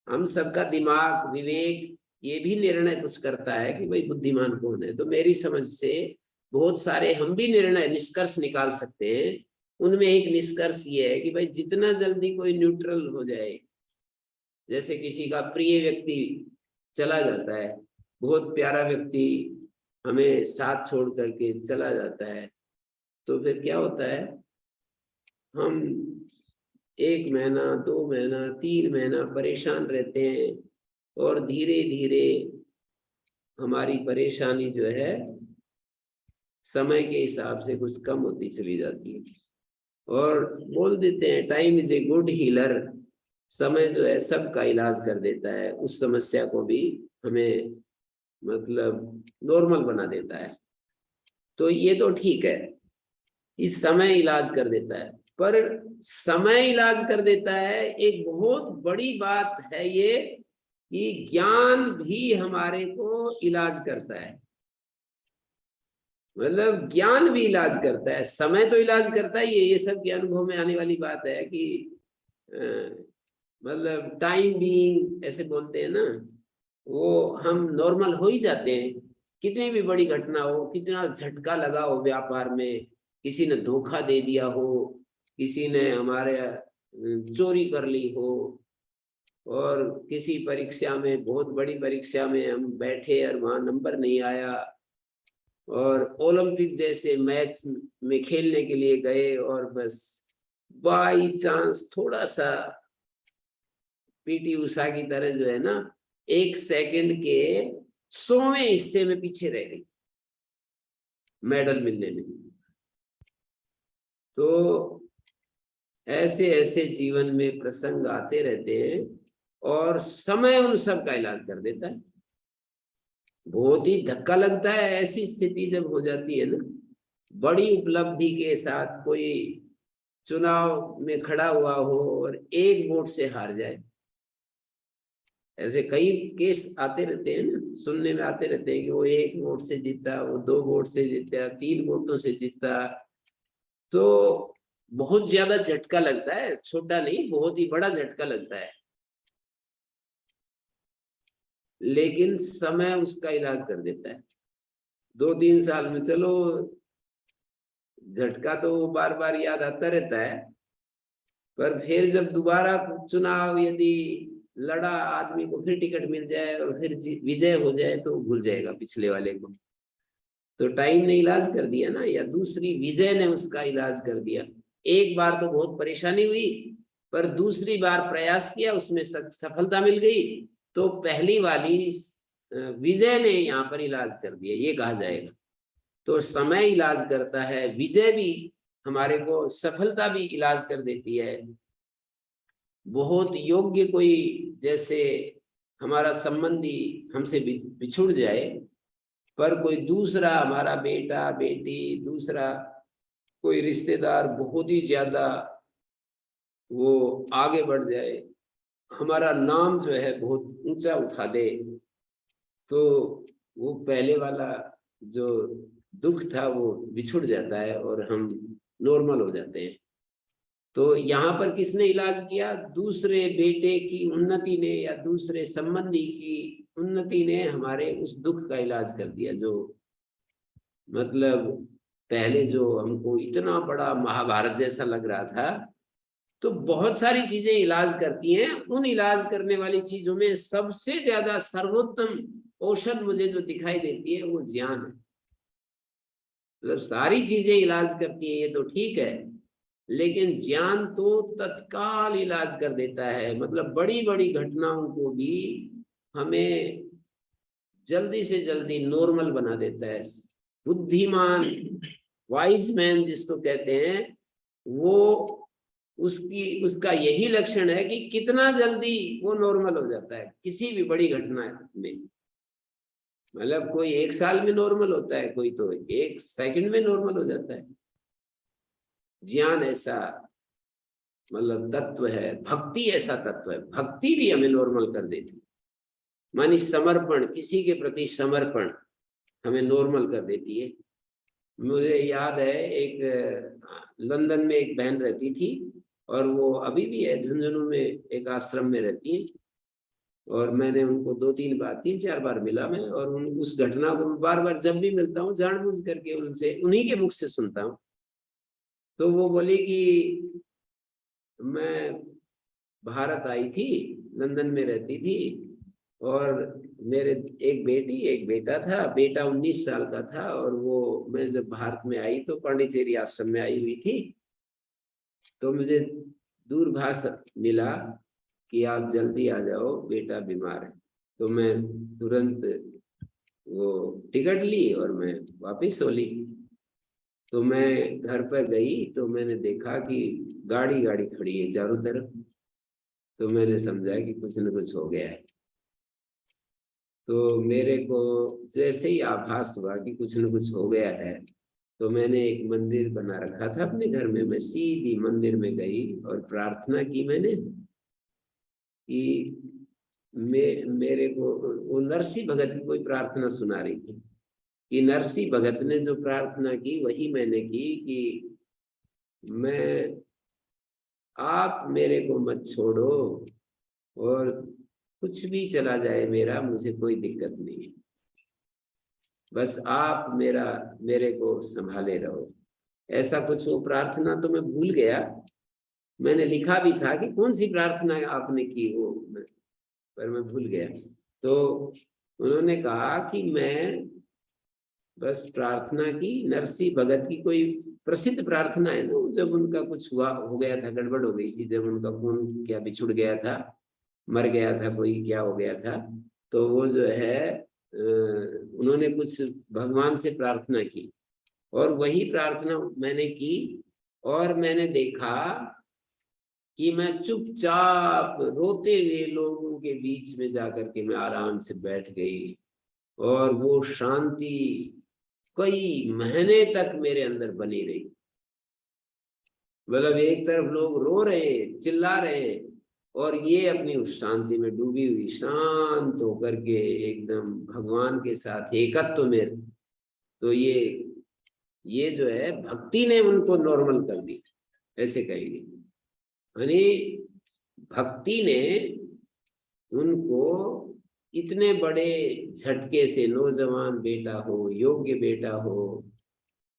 हम सबका दिमाग, विवेक, ये भी निर्णय कुछ करता है कि भाई बुद्धिमान कौन है। तो मेरी समझ से बहुत सारे हम भी निर्णय, निष्कर्ष निकाल सकते हैं। उनमें एक निष्कर्ष ये है कि भाई जितना जल्दी कोई न्यूट्रल हो जाए, जैसे किसी का प्रिय व्यक्ति चला जाता है, बहुत प्यारा व्यक्ति हमें साथ छोड़ करके चला जाता है, तो फिर क्या होता है, हम 1 महीना, 2 महीना, 3 महीना परेशान रहते हैं, और धीरे धीरे हमारी परेशानी जो है समय के हिसाब से कुछ कम होती चली जाती है। और बोल देते हैं time is a good healer, समय जो है सबका इलाज कर देता है, उस समस्या को भी हमें मतलब नॉर्मल बना देता है। तो ये तो ठीक है, इस समय इलाज कर देता है, पर समय इलाज कर देता है, एक बहुत बड़ी बात है ये कि ज्ञान भी हमारे को इलाज करता है। मतलब ज्ञान भी इलाज करता है, समय तो इलाज करता ही है। ये सब के अनुभव में आने वाली बात है कि मतलब टाइम बीइंग ऐसे बोलते हैं ना, वो हम नॉर्मल हो ही जाते हैं। कितनी भी बड़ी घटना हो, कितना झटका लगा हो व्यापार में, किसी ने धोखा दे दिया हो, किसी ने हमारे चोरी कर ली हो, और किसी परीक्षा में, बहुत बड़ी परीक्षा में हम बैठे और वहां नंबर नहीं आया, और ओलंपिक जैसे मैच में खेलने के लिए गए और बस बाई चांस थोड़ा सा पीटी उषा की तरह जो है ना 1 सेकंड के 100वें हिस्से में पीछे रह गई मेडल मिलने में। तो ऐसे ऐसे जीवन में प्रसंग आते रहते हैं, और समय उन सब का इलाज कर देता है। बहुत ही धक्का लगता है ऐसी स्थिति जब हो जाती है ना, बड़ी उपलब्धि के साथ कोई चुनाव में खड़ा हुआ हो और 1 वोट से हार जाए। ऐसे कई केस आते रहते हैं ना, सुनने में आते रहते हैं कि वो 1 वोट से जीता, वो 2 वोट से जीता, 3 वोटों से जीता। तो बहुत ज्यादा झटका लगता है, छोटा नहीं, बहुत ही बड़ा झटका लगता है। लेकिन समय उसका इलाज कर देता है। 2-3 साल में चलो झटका तो बार बार याद आता रहता है, पर फिर जब दोबारा चुनाव यदि लड़ा आदमी को, फिर टिकट मिल जाए और फिर विजय हो जाए, तो भूल जाएगा पिछले वाले को। तो टाइम ने इलाज कर दिया ना, या दूसरी विजय ने उसका इलाज कर दिया। एक बार तो बहुत परेशानी हुई, पर दूसरी बार प्रयास किया, उसमें सफलता मिल गई, तो पहली वाली विजय ने यहाँ पर इलाज कर दिया, ये कहा जाएगा। तो समय इलाज करता है, विजय भी हमारे को, सफलता भी इलाज कर देती है। बहुत योग्य कोई, जैसे हमारा संबंधी हमसे बिछुड़ जाए, पर कोई दूसरा हमारा बेटा बेटी, दूसरा कोई रिश्तेदार बहुत ही ज्यादा वो आगे बढ़ जाए, हमारा नाम जो है बहुत ऊंचा उठा दे, तो वो पहले वाला जो दुख था वो बिछुड़ जाता है और हम नॉर्मल हो जाते हैं। तो यहाँ पर किसने इलाज किया? दूसरे बेटे की उन्नति ने या दूसरे संबंधी की उन्नति ने हमारे उस दुख का इलाज कर दिया। जो मतलब पहले जो हमको इतना बड़ा महाभारत जैसा लग रहा था, तो बहुत सारी चीजें इलाज करती हैं। उन इलाज करने वाली चीजों में सबसे ज्यादा सर्वोत्तम औषध मुझे जो दिखाई देती है वो ज्ञान है। मतलब सारी चीजें इलाज करती है ये तो ठीक है, लेकिन ज्ञान तो तत्काल इलाज कर देता है। मतलब बड़ी बड़ी घटनाओं को भी हमें जल्दी से जल्दी नॉर्मल बना देता है। बुद्धिमान, वाइज मैन जिसको कहते हैं, वो उसका यही लक्षण है कि कितना जल्दी वो नॉर्मल हो जाता है किसी भी बड़ी घटना में। मतलब कोई 1 साल में नॉर्मल होता है, कोई तो 1 सेकंड में नॉर्मल हो जाता है। ज्ञान ऐसा मतलब तत्व है, भक्ति ऐसा तत्व है, भक्ति भी हमें नॉर्मल कर देती है। मानी समर्पण, किसी के प्रति समर्पण हमें नॉर्मल कर देती है। मुझे याद है एक लंदन में एक बहन रहती थी, और वो अभी भी है, झुंझुनू में एक आश्रम में रहती है, और मैंने उनको 2-3 बार 3-4 बार मिला मैं, और उस घटना को बार बार जब भी मिलता हूँ जानबूझ करके उनसे उन्हीं के मुख से सुनता हूँ। तो वो बोली कि मैं भारत आई थी, लंदन में रहती थी, और मेरे एक बेटी एक बेटा था। बेटा 19 साल का था, और वो मैं जब भारत में आई तो पांडिचेरी आश्रम में आई हुई थी। तो मुझे दूरभाष मिला कि आप जल्दी आ जाओ, बेटा बीमार है। तो मैं तुरंत वो टिकट ली और मैं वापस हो ली। तो मैं घर पर गई तो मैंने देखा कि गाड़ी गाड़ी खड़ी है चारों तरफ। तो मैंने समझा कि कुछ न कुछ हो गया है। तो मेरे को जैसे ही आभास हुआ कि कुछ न कुछ हो गया है, तो मैंने एक मंदिर बना रखा था अपने घर में। मैं सीधी मंदिर में गई और प्रार्थना की मैंने कि मेरे को वो नरसिंह भगत की कोई प्रार्थना सुना रही थी कि नरसिंह भगत ने जो प्रार्थना की वही मैंने की कि मैं, आप मेरे को मत छोड़ो, और कुछ भी चला जाए मेरा, मुझे कोई दिक्कत नहीं है, बस आप मेरे को संभाले रहो। ऐसा कुछ वो प्रार्थना तो मैं भूल गया। मैंने लिखा भी था कि कौन सी प्रार्थना आपने की, वो पर मैं भूल गया। तो उन्होंने कहा कि मैं बस प्रार्थना की, नरसिंह भगत की कोई प्रसिद्ध प्रार्थना है ना, जब उनका कुछ हुआ हो गया था, गड़बड़ हो गई थी, जब उनका खून क्या बिछुड़ गया था, मर गया था कोई, क्या हो गया था, तो वो जो है उन्होंने कुछ भगवान से प्रार्थना की, और वही प्रार्थना मैंने की। और मैंने देखा कि मैं चुपचाप रोते हुए लोगों के बीच में जाकर के मैं आराम से बैठ गई, और वो शांति कई महीने तक मेरे अंदर बनी रही। मतलब एक तरफ लोग रो रहे हैं, चिल्ला रहे हैं, और ये अपनी उस शांति में डूबी हुई, शांत होकर के एकदम भगवान के साथ एकत्व में। तो ये जो है भक्ति ने उनको नॉर्मल कर दी, ऐसे कहेंगे। यानी भक्ति ने उनको इतने बड़े झटके से, नौजवान बेटा हो, योग्य बेटा हो,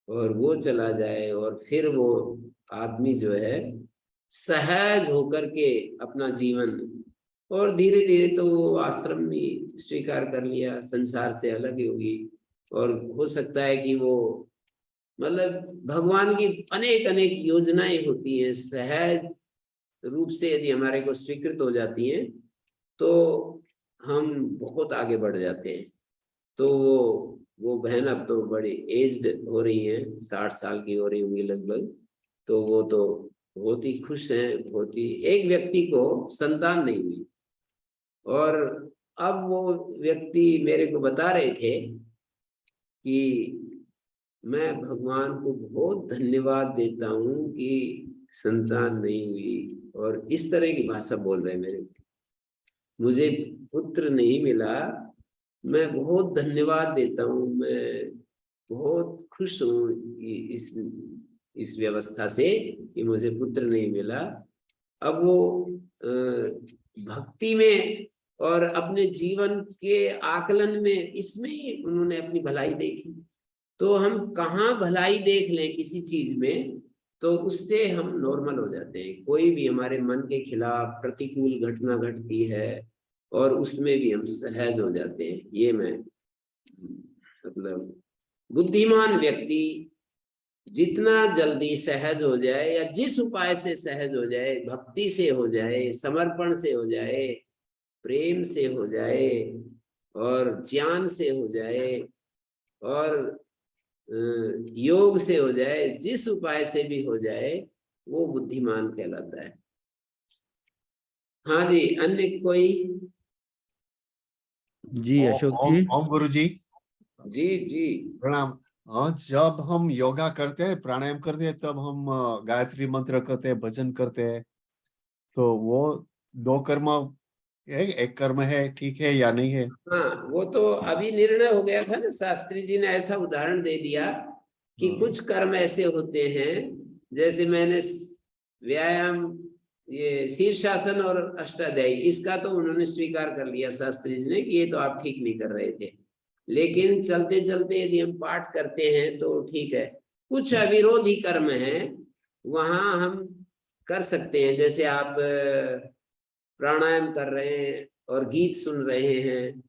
और वो चला जाए, और फिर वो आदमी जो है सहज होकर के अपना जीवन, और धीरे धीरे तो वो आश्रम भी स्वीकार कर लिया, संसार से अलग ही होगी। और हो सकता है कि वो मतलब भगवान की अनेक अनेक योजनाएं होती हैं, सहज रूप से यदि हमारे को स्वीकृत हो जाती हैं तो हम बहुत आगे बढ़ जाते हैं। तो वो बहन अब तो बड़ी एज्ड हो रही है, 60 साल की हो रही होंगी लगभग। तो वो तो बहुत ही खुश हैं, बहुत ही, एक व्यक्ति को संतान नहीं हुई, और अब वो व्यक्ति मेरे को बता रहे थे कि मैं भगवान को बहुत धन्यवाद देता हूँ कि संतान नहीं हुई, और इस तरह की भाषा बोल रहे मेरे, मुझे पुत्र नहीं मिला, मैं बहुत धन्यवाद देता हूँ, मैं बहुत खुश हूँ इस व्यवस्था से कि मुझे पुत्र नहीं मिला। अब वो भक्ति में और अपने जीवन के आकलन में, इसमें ही उन्होंने अपनी भलाई देखी। तो हम कहाँ भलाई देख लें किसी चीज में, तो उससे हम नॉर्मल हो जाते हैं। कोई भी हमारे मन के खिलाफ प्रतिकूल घटना घटती है और उसमें भी हम सहज हो जाते हैं। ये मैं मतलब बुद्धिमान व्यक्ति जितना जल्दी सहज हो जाए, या जिस उपाय से सहज हो जाए, भक्ति से हो जाए, समर्पण से हो जाए, प्रेम से हो जाए, और ज्ञान से हो जाए, और योग से हो जाए, जिस उपाय से भी हो जाए, वो बुद्धिमान कहलाता है। हाँ जी, अन्य कोई? जी अशोक जी। ओम गुरु जी। जी जी। प्रणाम। जब हम योगा करते हैं, प्राणायाम करते हैं, तब हम गायत्री मंत्र करते हैं, भजन करते हैं, तो वो दो कर्म एक कर्म है, ठीक है या नहीं है? हाँ, वो तो अभी निर्णय हो गया था ना, शास्त्री जी ने ऐसा उदाहरण दे दिया कि कुछ कर्म ऐसे होते हैं, जैसे मैंने व्यायाम, ये शीर्षासन और अष्टाध्यायी, इसका तो उन्होंने स्वीकार कर लिया शास्त्री जी ने कि ये तो आप ठीक नहीं कर रहे थे, लेकिन चलते चलते यदि हम पाठ करते हैं तो ठीक है। कुछ अविरोधी कर्म हैं, वहां हम कर सकते हैं, जैसे आप प्राणायाम कर रहे हैं और गीत सुन रहे हैं,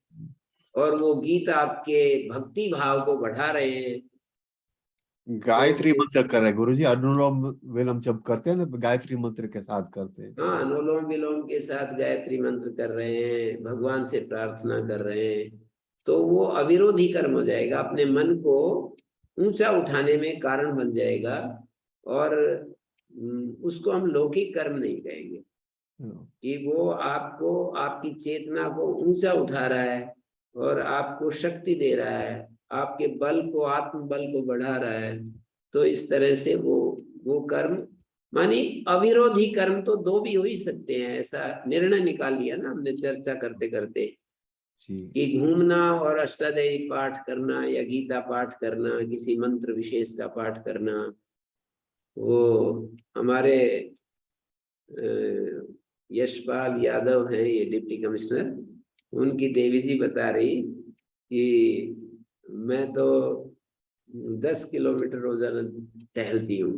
और वो गीत आपके भक्ति भाव को बढ़ा रहे हैं। गायत्री मंत्र कर रहे हैं गुरुजी, अनुलोम विलोम जब करते हैं ना, गायत्री मंत्र के साथ करते हैं। हाँ, अनुलोम विलोम के साथ गायत्री मंत्र कर रहे हैं, भगवान से प्रार्थना कर रहे हैं, तो वो अविरोधी कर्म हो जाएगा, अपने मन को ऊंचा उठाने में कारण बन जाएगा, और उसको हम लौकिक कर्म नहीं कहेंगे, कि वो आपको, आपकी चेतना को ऊंचा उठा रहा है और आपको शक्ति दे रहा है, आपके बल को, आत्मबल को बढ़ा रहा है। तो इस तरह से वो कर्म, मानी अविरोधी कर्म तो दो भी हो ही सकते हैं, ऐसा निर्णय निकाल लिया ना हमने चर्चा करते करते, कि घूमना और अष्टाध्यायी पाठ करना या गीता पाठ करना, किसी मंत्र विशेष का पाठ करना। वो हमारे यशपाल यादव हैं, ये डिप्टी कमिश्नर, उनकी देवी जी बता रही कि मैं तो 10 किलोमीटर रोजाना टहलती हूँ।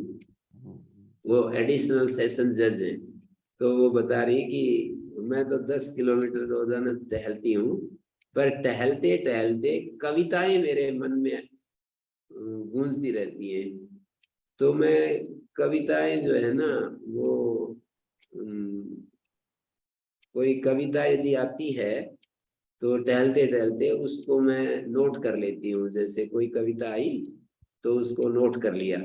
वो एडिशनल सेशन जज हैं, तो वो बता रही कि मैं तो 10 किलोमीटर रोजाना टहलती हूँ, पर टहलते टहलते कविताएं मेरे मन में गूंजती रहती हैं। तो मैं कविताएं जो है ना, वो कोई कविता यदि आती है तो टहलते टहलते उसको मैं नोट कर लेती हूँ, जैसे कोई कविता आई तो उसको नोट कर लिया।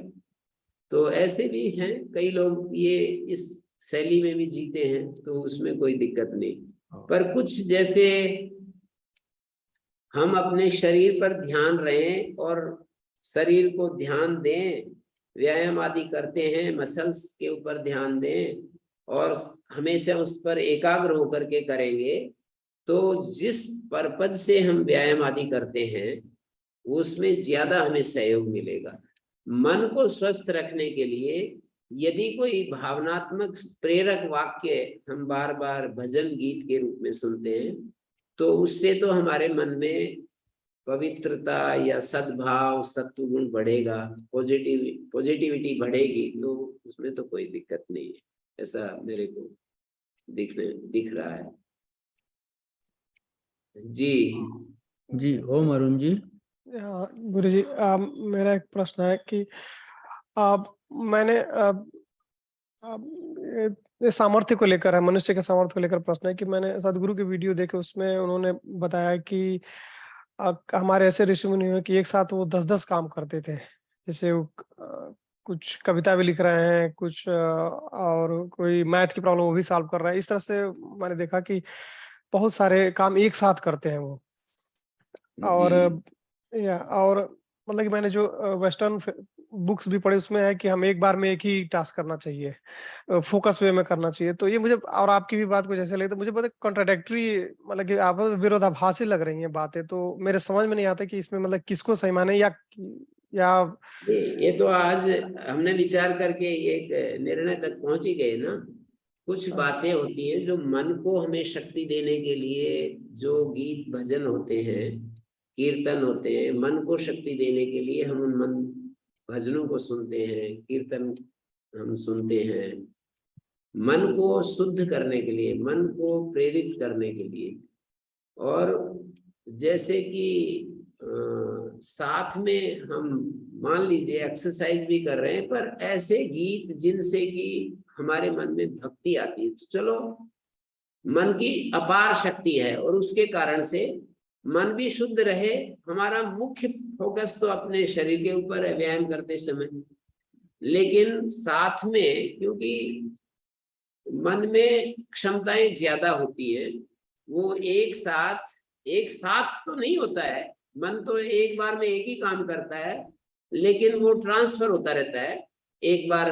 तो ऐसे भी हैं कई लोग, ये इस शैली में भी जीते हैं, तो उसमें कोई दिक्कत नहीं। पर कुछ जैसे हम अपने शरीर पर ध्यान रहें और शरीर को ध्यान दें, व्यायाम आदि करते हैं, मसल्स के ऊपर ध्यान दें और हमेशा उस पर एकाग्र होकर के करेंगे, तो जिस पर्पज से हम व्यायाम आदि करते हैं उसमें ज्यादा हमें सहयोग मिलेगा। मन को स्वस्थ रखने के लिए यदि कोई भावनात्मक प्रेरक वाक्य हम बार बार भजन गीत के रूप में सुनते हैं, तो उससे तो हमारे मन में पवित्रता या सद्भाव, सत्वगुण बढ़ेगा, पॉजिटिविटी बढ़ेगी, तो उसमें तो कोई दिक्कत नहीं है, ऐसा मेरे को दिख रहा है। जी ओम अरुण जी। गुरुजी, मेरा एक प्रश्न है कि मैंने ये सामर्थ्य को लेकर है, मनुष्य के सामर्थ्य को लेकर प्रश्न है कि मैंने सदगुरु की वीडियो देखे, उसमें उन्होंने बताया कि हमारे ऐसे ऋषि मुनि हैं कि एक साथ वो 10-10 काम करते थे। जैसे वो कुछ कविता भी लिख रहे हैं, कुछ और कोई मैथ की प्रॉब्लम वो भी सॉल्व कर रहा है। इस तरह से मैंने देखा कि बहुत सारे काम एक साथ करते हैं वो। और मतलब कि मैंने जो वेस्टर्न बुक्स भी पढ़े, उसमें है कि हम एक बार में एक ही टास्क करना चाहिए, फोकस वे में करना चाहिए। तो ये मुझे, और आपकी भी बात कुछ ऐसे लगी, तो मुझे बहुत कॉन्ट्राडिक्टरी, मतलब कि आप विरोधाभासी लग रही हैं बातें, तो मेरे समझ में नहीं आता कि इसमें मतलब किसको सही माने, या ये तो आज हमने विचार करके एक निर्णय तक पहुंच ही गए ना। कुछ बातें होती हैं जो मन को हमें शक्ति देने के लिए, जो गीत भजन होते हैं, कीर्तन होते हैं, मन को शक्ति देने के लिए हम उन मन भजनों को सुनते हैं, कीर्तन हम सुनते हैं, मन को शुद्ध करने के लिए, मन को प्रेरित करने के लिए। और जैसे कि साथ में हम मान लीजिए एक्सरसाइज भी कर रहे हैं, पर ऐसे गीत जिनसे कि हमारे मन में भक्ति आती है, तो चलो मन की अपार शक्ति है और उसके कारण से मन भी शुद्ध रहे। हमारा मुख्य फोकस तो अपने शरीर के ऊपर है व्यायाम करते समय, लेकिन साथ में क्योंकि मन में क्षमताएं ज्यादा होती हैं, वो एक साथ तो नहीं होता है, मन तो एक बार में एक ही काम करता है, लेकिन वो ट्रांसफर होता रहता है। एक बार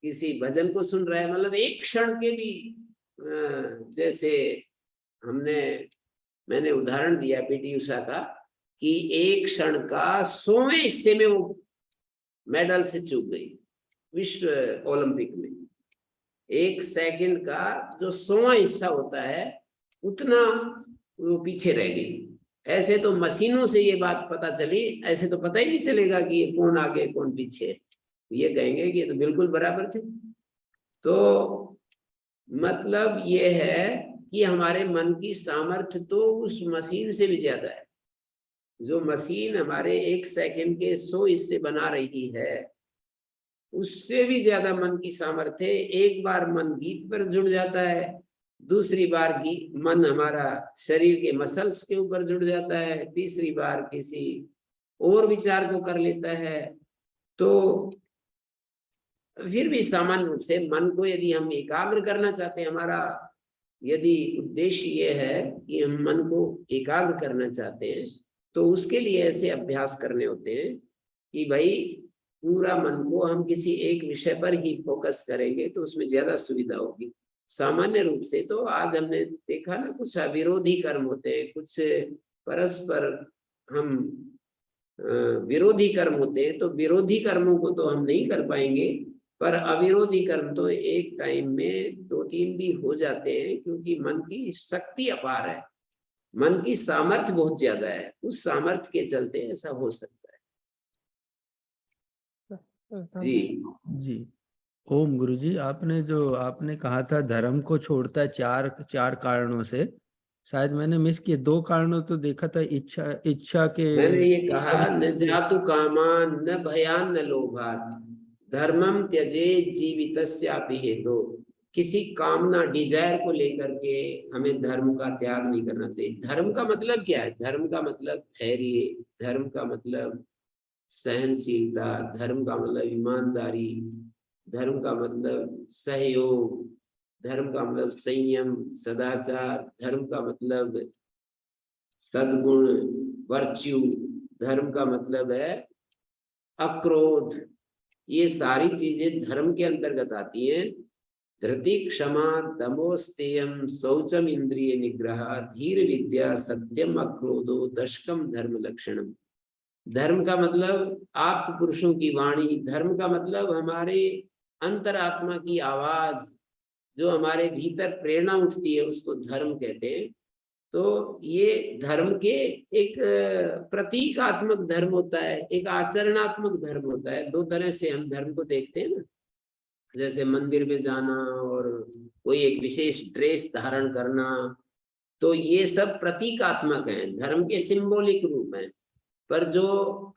किसी भजन को सुन रहा है, मतलब एक क्षण के भी जैसे मैंने उदाहरण दिया पीटी उषा का कि एक क्षण का 100वें हिस्से में वो मेडल से चूक गई विश्व ओलंपिक में। एक सेकंड का जो 100वां हिस्सा होता है उतना वो पीछे रह गई। ऐसे तो मशीनों से ये बात पता चली, ऐसे तो पता ही नहीं चलेगा कि ये कौन आगे कौन पीछे। ये कहेंगे कि ये तो बिल्कुल बराबर थे। तो मतलब ये है कि हमारे मन की सामर्थ्य तो उस मशीन से भी ज्यादा है। जो मशीन हमारे एक सेकंड के 100 हिस्से बना रही है, उससे भी ज्यादा मन की सामर्थ्य। एक बार मन गीत पर जुड़ जाता है, दूसरी बार मन हमारा शरीर के मसल्स के ऊपर जुड़ जाता है, तीसरी बार किसी और विचार को कर लेता है। तो फिर भी सामान्य रूप से मन को यदि हम एकाग्र करना चाहते हैं, हमारा यदि उद्देश्य ये है कि हम मन को एकाग्र करना चाहते हैं, तो उसके लिए ऐसे अभ्यास करने होते हैं कि भाई पूरा मन को हम किसी एक विषय पर ही फोकस करेंगे तो उसमें ज्यादा सुविधा होगी। सामान्य रूप से तो आज हमने देखा ना, कुछ अविरोधी कर्म होते हैं, कुछ परस्पर हम विरोधी कर्म होते हैं। तो विरोधी कर्मों को तो हम नहीं कर पाएंगे, पर अविरोधी कर्म तो एक टाइम में 2-3 भी हो जाते हैं, क्योंकि मन की शक्ति अपार है, मन की सामर्थ्य बहुत ज्यादा है। उस सामर्थ्य के चलते ऐसा हो सकता है। जी जी। ओम गुरुजी, आपने कहा था धर्म को छोड़ता है चार कारणों से। शायद मैंने मिस किए, 2 कारणों तो देखा था, इच्छा के। मैंने ये कहा, न जातु कामान न भयान न लोभात धर्मम त्यजे जीवितस्यापि हेतु। किसी कामना डिजायर को लेकर के हमें धर्म का त्याग नहीं करना चाहिए। धर्म का मतलब क्या है? धर्म का मतलब धैर्य, धर्म का मतलब सहनशीलता, धर्म का मतलब ईमानदारी, धर्म का मतलब सहयोग, धर्म का मतलब संयम, सदाचार, धर्म का मतलब सद्गुण, वर्च्यू, धर्म का मतलब है अक्रोध। ये सारी चीजें धर्म के अंतर्गत आती हैं। धृति, क्षमा, तमोस्तेयम, शौचम, इंद्रिय निग्रह, धीर विद्या, सत्यम, अक्रोधो, दशकम धर्म लक्षणम। धर्म का मतलब आप पुरुषों की वाणी, धर्म का मतलब हमारे अंतरात्मा की आवाज, जो हमारे भीतर प्रेरणा उठती है, उसको धर्म कहते हैं। तो ये धर्म के एक प्रतीकात्मक धर्म होता है, एक आचरणात्मक धर्म होता है। 2 तरह से हम धर्म को देखते हैं ना, जैसे मंदिर में जाना और कोई एक विशेष ड्रेस धारण करना, तो ये सब प्रतीकात्मक हैं, धर्म के सिंबॉलिक रूप हैं। पर जो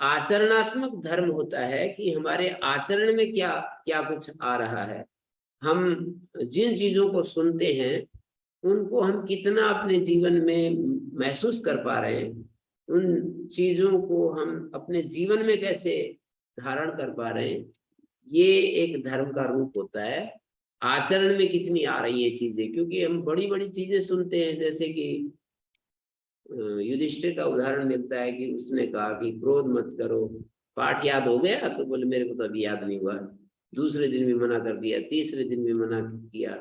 आचरणात्मक धर्म होता है कि हमारे आचरण में क्या क्या कुछ आ रहा है, हम जिन चीजों को सुनते हैं उनको हम कितना अपने जीवन में महसूस कर पा रहे हैं, उन चीजों को हम अपने जीवन में कैसे धारण कर पा रहे हैं, ये एक धर्म का रूप होता है। आचरण में कितनी आ रही है चीजें, क्योंकि हम बड़ी बड़ी चीजें सुनते हैं, जैसे कि युधिष्ठिर का उदाहरण मिलता है कि उसने कहा कि क्रोध मत करो, पाठ याद हो गया? तो बोले मेरे को तो अभी याद नहीं हुआ। दूसरे दिन भी मना कर दिया, तीसरे दिन भी मना किया,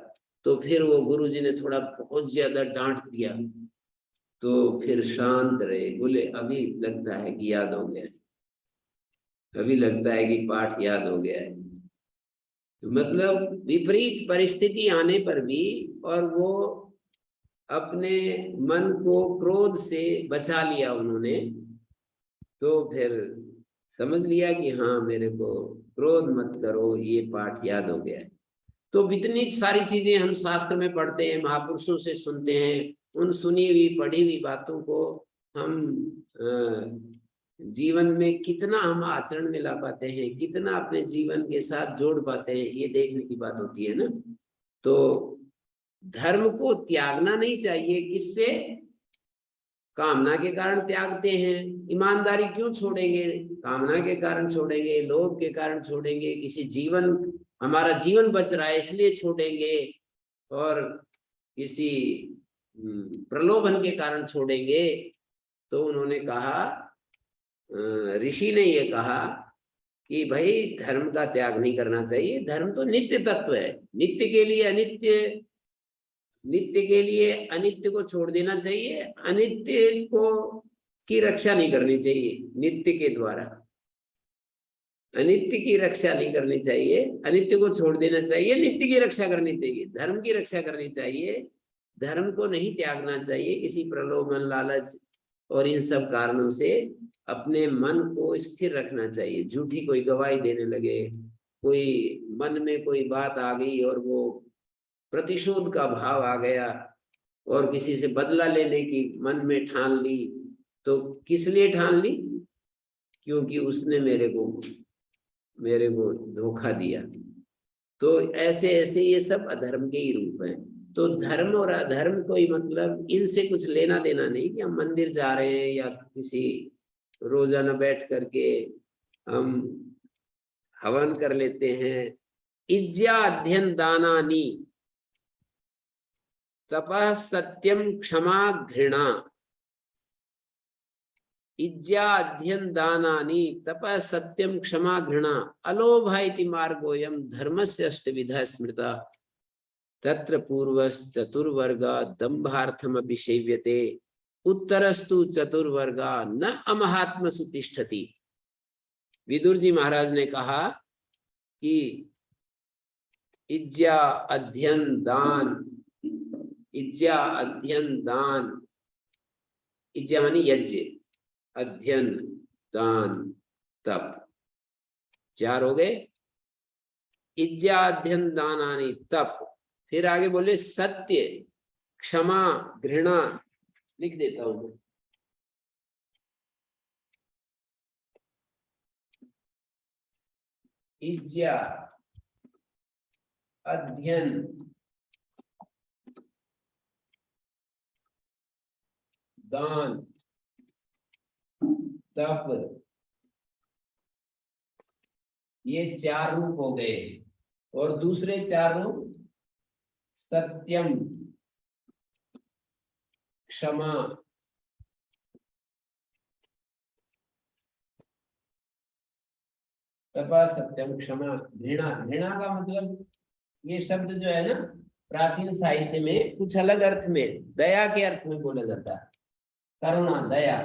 तो फिर वो गुरुजी ने थोड़ा बहुत ज्यादा डांट दिया, तो फिर शांत रहे, बोले अभी लगता है कि याद हो गया, अभी लगता है कि पाठ याद हो गया है। मतलब विपरीत परिस्थिति आने पर भी, और वो अपने मन को क्रोध से बचा लिया उन्होंने, तो फिर समझ लिया कि हाँ मेरे को क्रोध मत करो, ये पाठ याद हो गया है। तो इतनी सारी चीजें हम शास्त्र में पढ़ते हैं, महापुरुषों से सुनते हैं, उन सुनी हुई पढ़ी हुई बातों को हम जीवन में कितना हम आचरण में ला पाते हैं, कितना अपने जीवन के साथ जोड़ पाते हैं, ये देखने की बात होती है ना। तो धर्म को त्यागना नहीं चाहिए। किससे? कामना के कारण त्यागते हैं। ईमानदारी क्यों छोड़ेंगे? कामना के कारण छोड़ेंगे, लोभ के कारण छोड़ेंगे, किसी जीवन, हमारा जीवन बच रहा है इसलिए छोड़ेंगे, और किसी प्रलोभन के कारण छोड़ेंगे। तो उन्होंने कहा, ऋषि ने ये कहा कि भाई धर्म का त्याग नहीं करना चाहिए, धर्म तो नित्य तत्व है, नित्य के लिए अनित्य, नित्य के लिए अनित्य को छोड़ देना चाहिए, अनित्य को की रक्षा नहीं करनी चाहिए, नित्य के द्वारा अनित्य की रक्षा नहीं करनी चाहिए, अनित्य को छोड़ देना चाहिए, नित्य की रक्षा करनी चाहिए, धर्म की रक्षा करनी चाहिए, धर्म को नहीं त्यागना चाहिए किसी प्रलोभन लालच और इन सब कारणों से अपने मन को स्थिर रखना चाहिए। झूठी कोई गवाही देने लगे, कोई मन में कोई बात आ गई और वो प्रतिशोध का भाव आ गया और किसी से बदला लेने की मन में ठान ली, तो किस लिए ठान ली? क्योंकि उसने मेरे को धोखा दिया। तो ऐसे ऐसे ये सब अधर्म के ही रूप हैं। तो धर्म और अधर्म कोई मतलब इनसे कुछ लेना देना नहीं कि हम मंदिर जा रहे हैं या किसी रोजाना बैठ करके हम हवन कर लेते हैं। इज्जा अध्ययन दानानि तपः सत्यम क्षमा घृणा, इज्जा अध्ययन दानानि तपः सत्यम क्षमा घृणा अलोभ इति मार्गोऽयं धर्मस्य अष्टविधः स्मृता तत्र पूर्वश्चतुर्वर्गा दम्भार्थमपि सेव्यते उत्तरस्तु चतुर्वर्गा न अमहात्मसु तिष्ठति। विदुर जी महाराज ने कहा कि इज्जा अध्ययन दान, इज्जा अध्ययन दान, इज्जा मानी यज्ञ, अध्ययन दान तप, 4 हो गए। इज्जा अध्ययन दानानि तप, फिर आगे बोले सत्य क्षमा घृणा, लिख देता हूं, इज्जा अध्ययन दान तप, ये 4 रूप हो गए। और दूसरे 4 रूप सत्यम क्षमा तपा सत्यम क्षमा घृणा। घृणा का मतलब ये शब्द जो है ना प्राचीन साहित्य में कुछ अलग अर्थ में, दया के अर्थ में बोला जाता है, करुणा दया।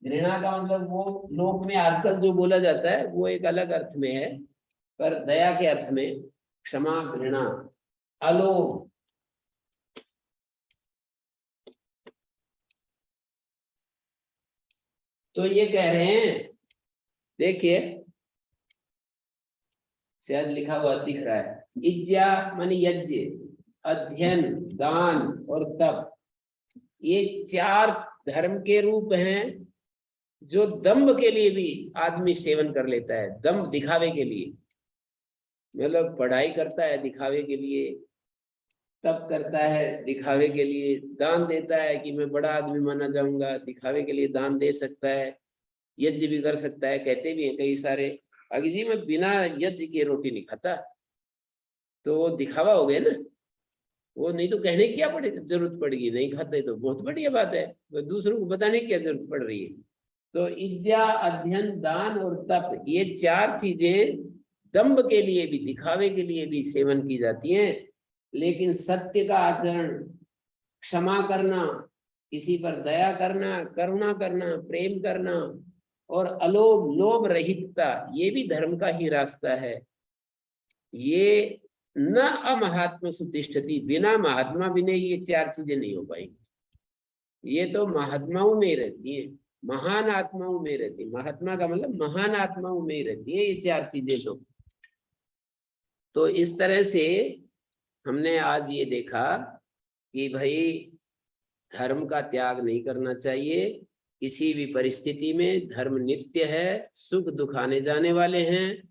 घृणा का मतलब वो लोक में आजकल जो बोला जाता है वो एक अलग अर्थ में है, पर दया के अर्थ में क्षमा घृणा अलोभ। तो ये कह रहे हैं, देखिए शायद लिखा हुआ दिख रहा है, इज्जा मानी यज्ञ, अध्ययन दान और तप, ये 4 धर्म के रूप हैं जो दंभ के लिए भी आदमी सेवन कर लेता है। दंभ दिखावे के लिए, मतलब पढ़ाई करता है दिखावे के लिए, तप करता है दिखावे के लिए, दान देता है कि मैं बड़ा आदमी माना जाऊंगा, दिखावे के लिए दान दे सकता है, यज्ञ भी कर सकता है। कहते भी हैं कई सारे, अगर जी मैं बिना यज्ञ के रोटी नहीं खाता, तो वो दिखावा हो गया ना, वो नहीं तो कहने की क्या जरूरत पड़ेगी, नहीं खाते तो बहुत बढ़िया बात है, तो दूसरों को बताने की क्या जरूरत पड़ रही है। तो इज्जा अध्ययन दान और तप, ये 4 चीजें दंभ के लिए भी दिखावे के लिए भी सेवन की जाती हैं, लेकिन सत्य का आचरण, क्षमा करना, किसी पर दया करना, करुणा करना, प्रेम करना और अलोभ लोभ रहितता, ये भी धर्म का ही रास्ता है। ये न अमहात्म सुतिष्ठति, बिना महात्मा बिना ये 4 चीजें नहीं हो पाएंगी। ये तो महात्माओं में ही रहती है, महान आत्माओं में रहती है। महात्मा का मतलब महान आत्माओं में ही रहती है ये 4 चीजें। तो इस तरह से हमने आज ये देखा कि भाई धर्म का त्याग नहीं करना चाहिए किसी भी परिस्थिति में। धर्म नित्य है, सुख दुख आने जाने वाले हैं,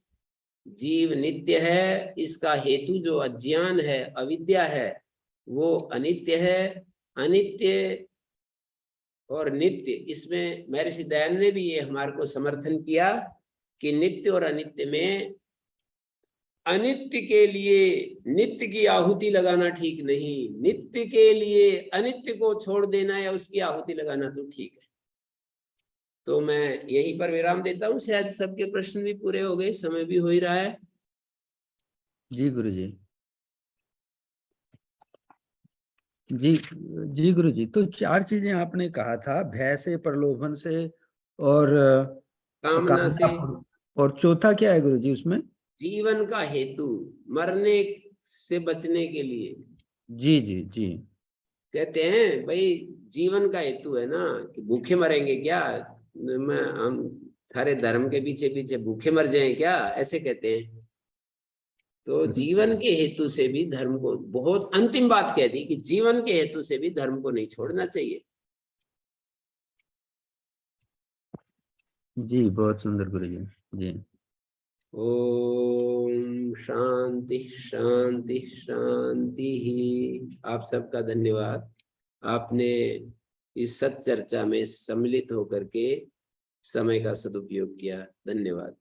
जीव नित्य है, इसका हेतु जो अज्ञान है, अविद्या है, वो अनित्य है। अनित्य और नित्य, इसमें महर्षि दयानंद ने भी ये हमारे को समर्थन किया कि नित्य और अनित्य में अनित्य के लिए नित्य की आहुति लगाना ठीक नहीं, नित्य के लिए अनित्य को छोड़ देना या उसकी आहुति लगाना तो ठीक है। तो मैं यहीं पर विराम देता हूँ, शायद सबके प्रश्न भी पूरे हो गए, समय भी हो ही रहा है। जी गुरुजी। जी जी गुरुजी, तो 4 चीजें आपने कहा था, भय से, प्रलोभन से और कामना से, और चौथा क्या है गुरुजी उसमें? जीवन का हेतु, मरने से बचने के लिए। जी जी जी। कहते हैं भाई जीवन का हेतु है ना, कि भूखे मरेंगे क्या, हम थारे धर्म के पीछे पीछे भूखे मर जाएं क्या, ऐसे कहते हैं। तो जीवन के हेतु से भी धर्म को, बहुत अंतिम बात कह दी कि जीवन के हेतु से भी धर्म को नहीं छोड़ना चाहिए। जी बहुत सुंदर गुरुजी। जी ओम शांति शांति शांति। आप सबका धन्यवाद, आपने इस सत्चर्चा में सम्मिलित होकर के समय का सदुपयोग किया। धन्यवाद।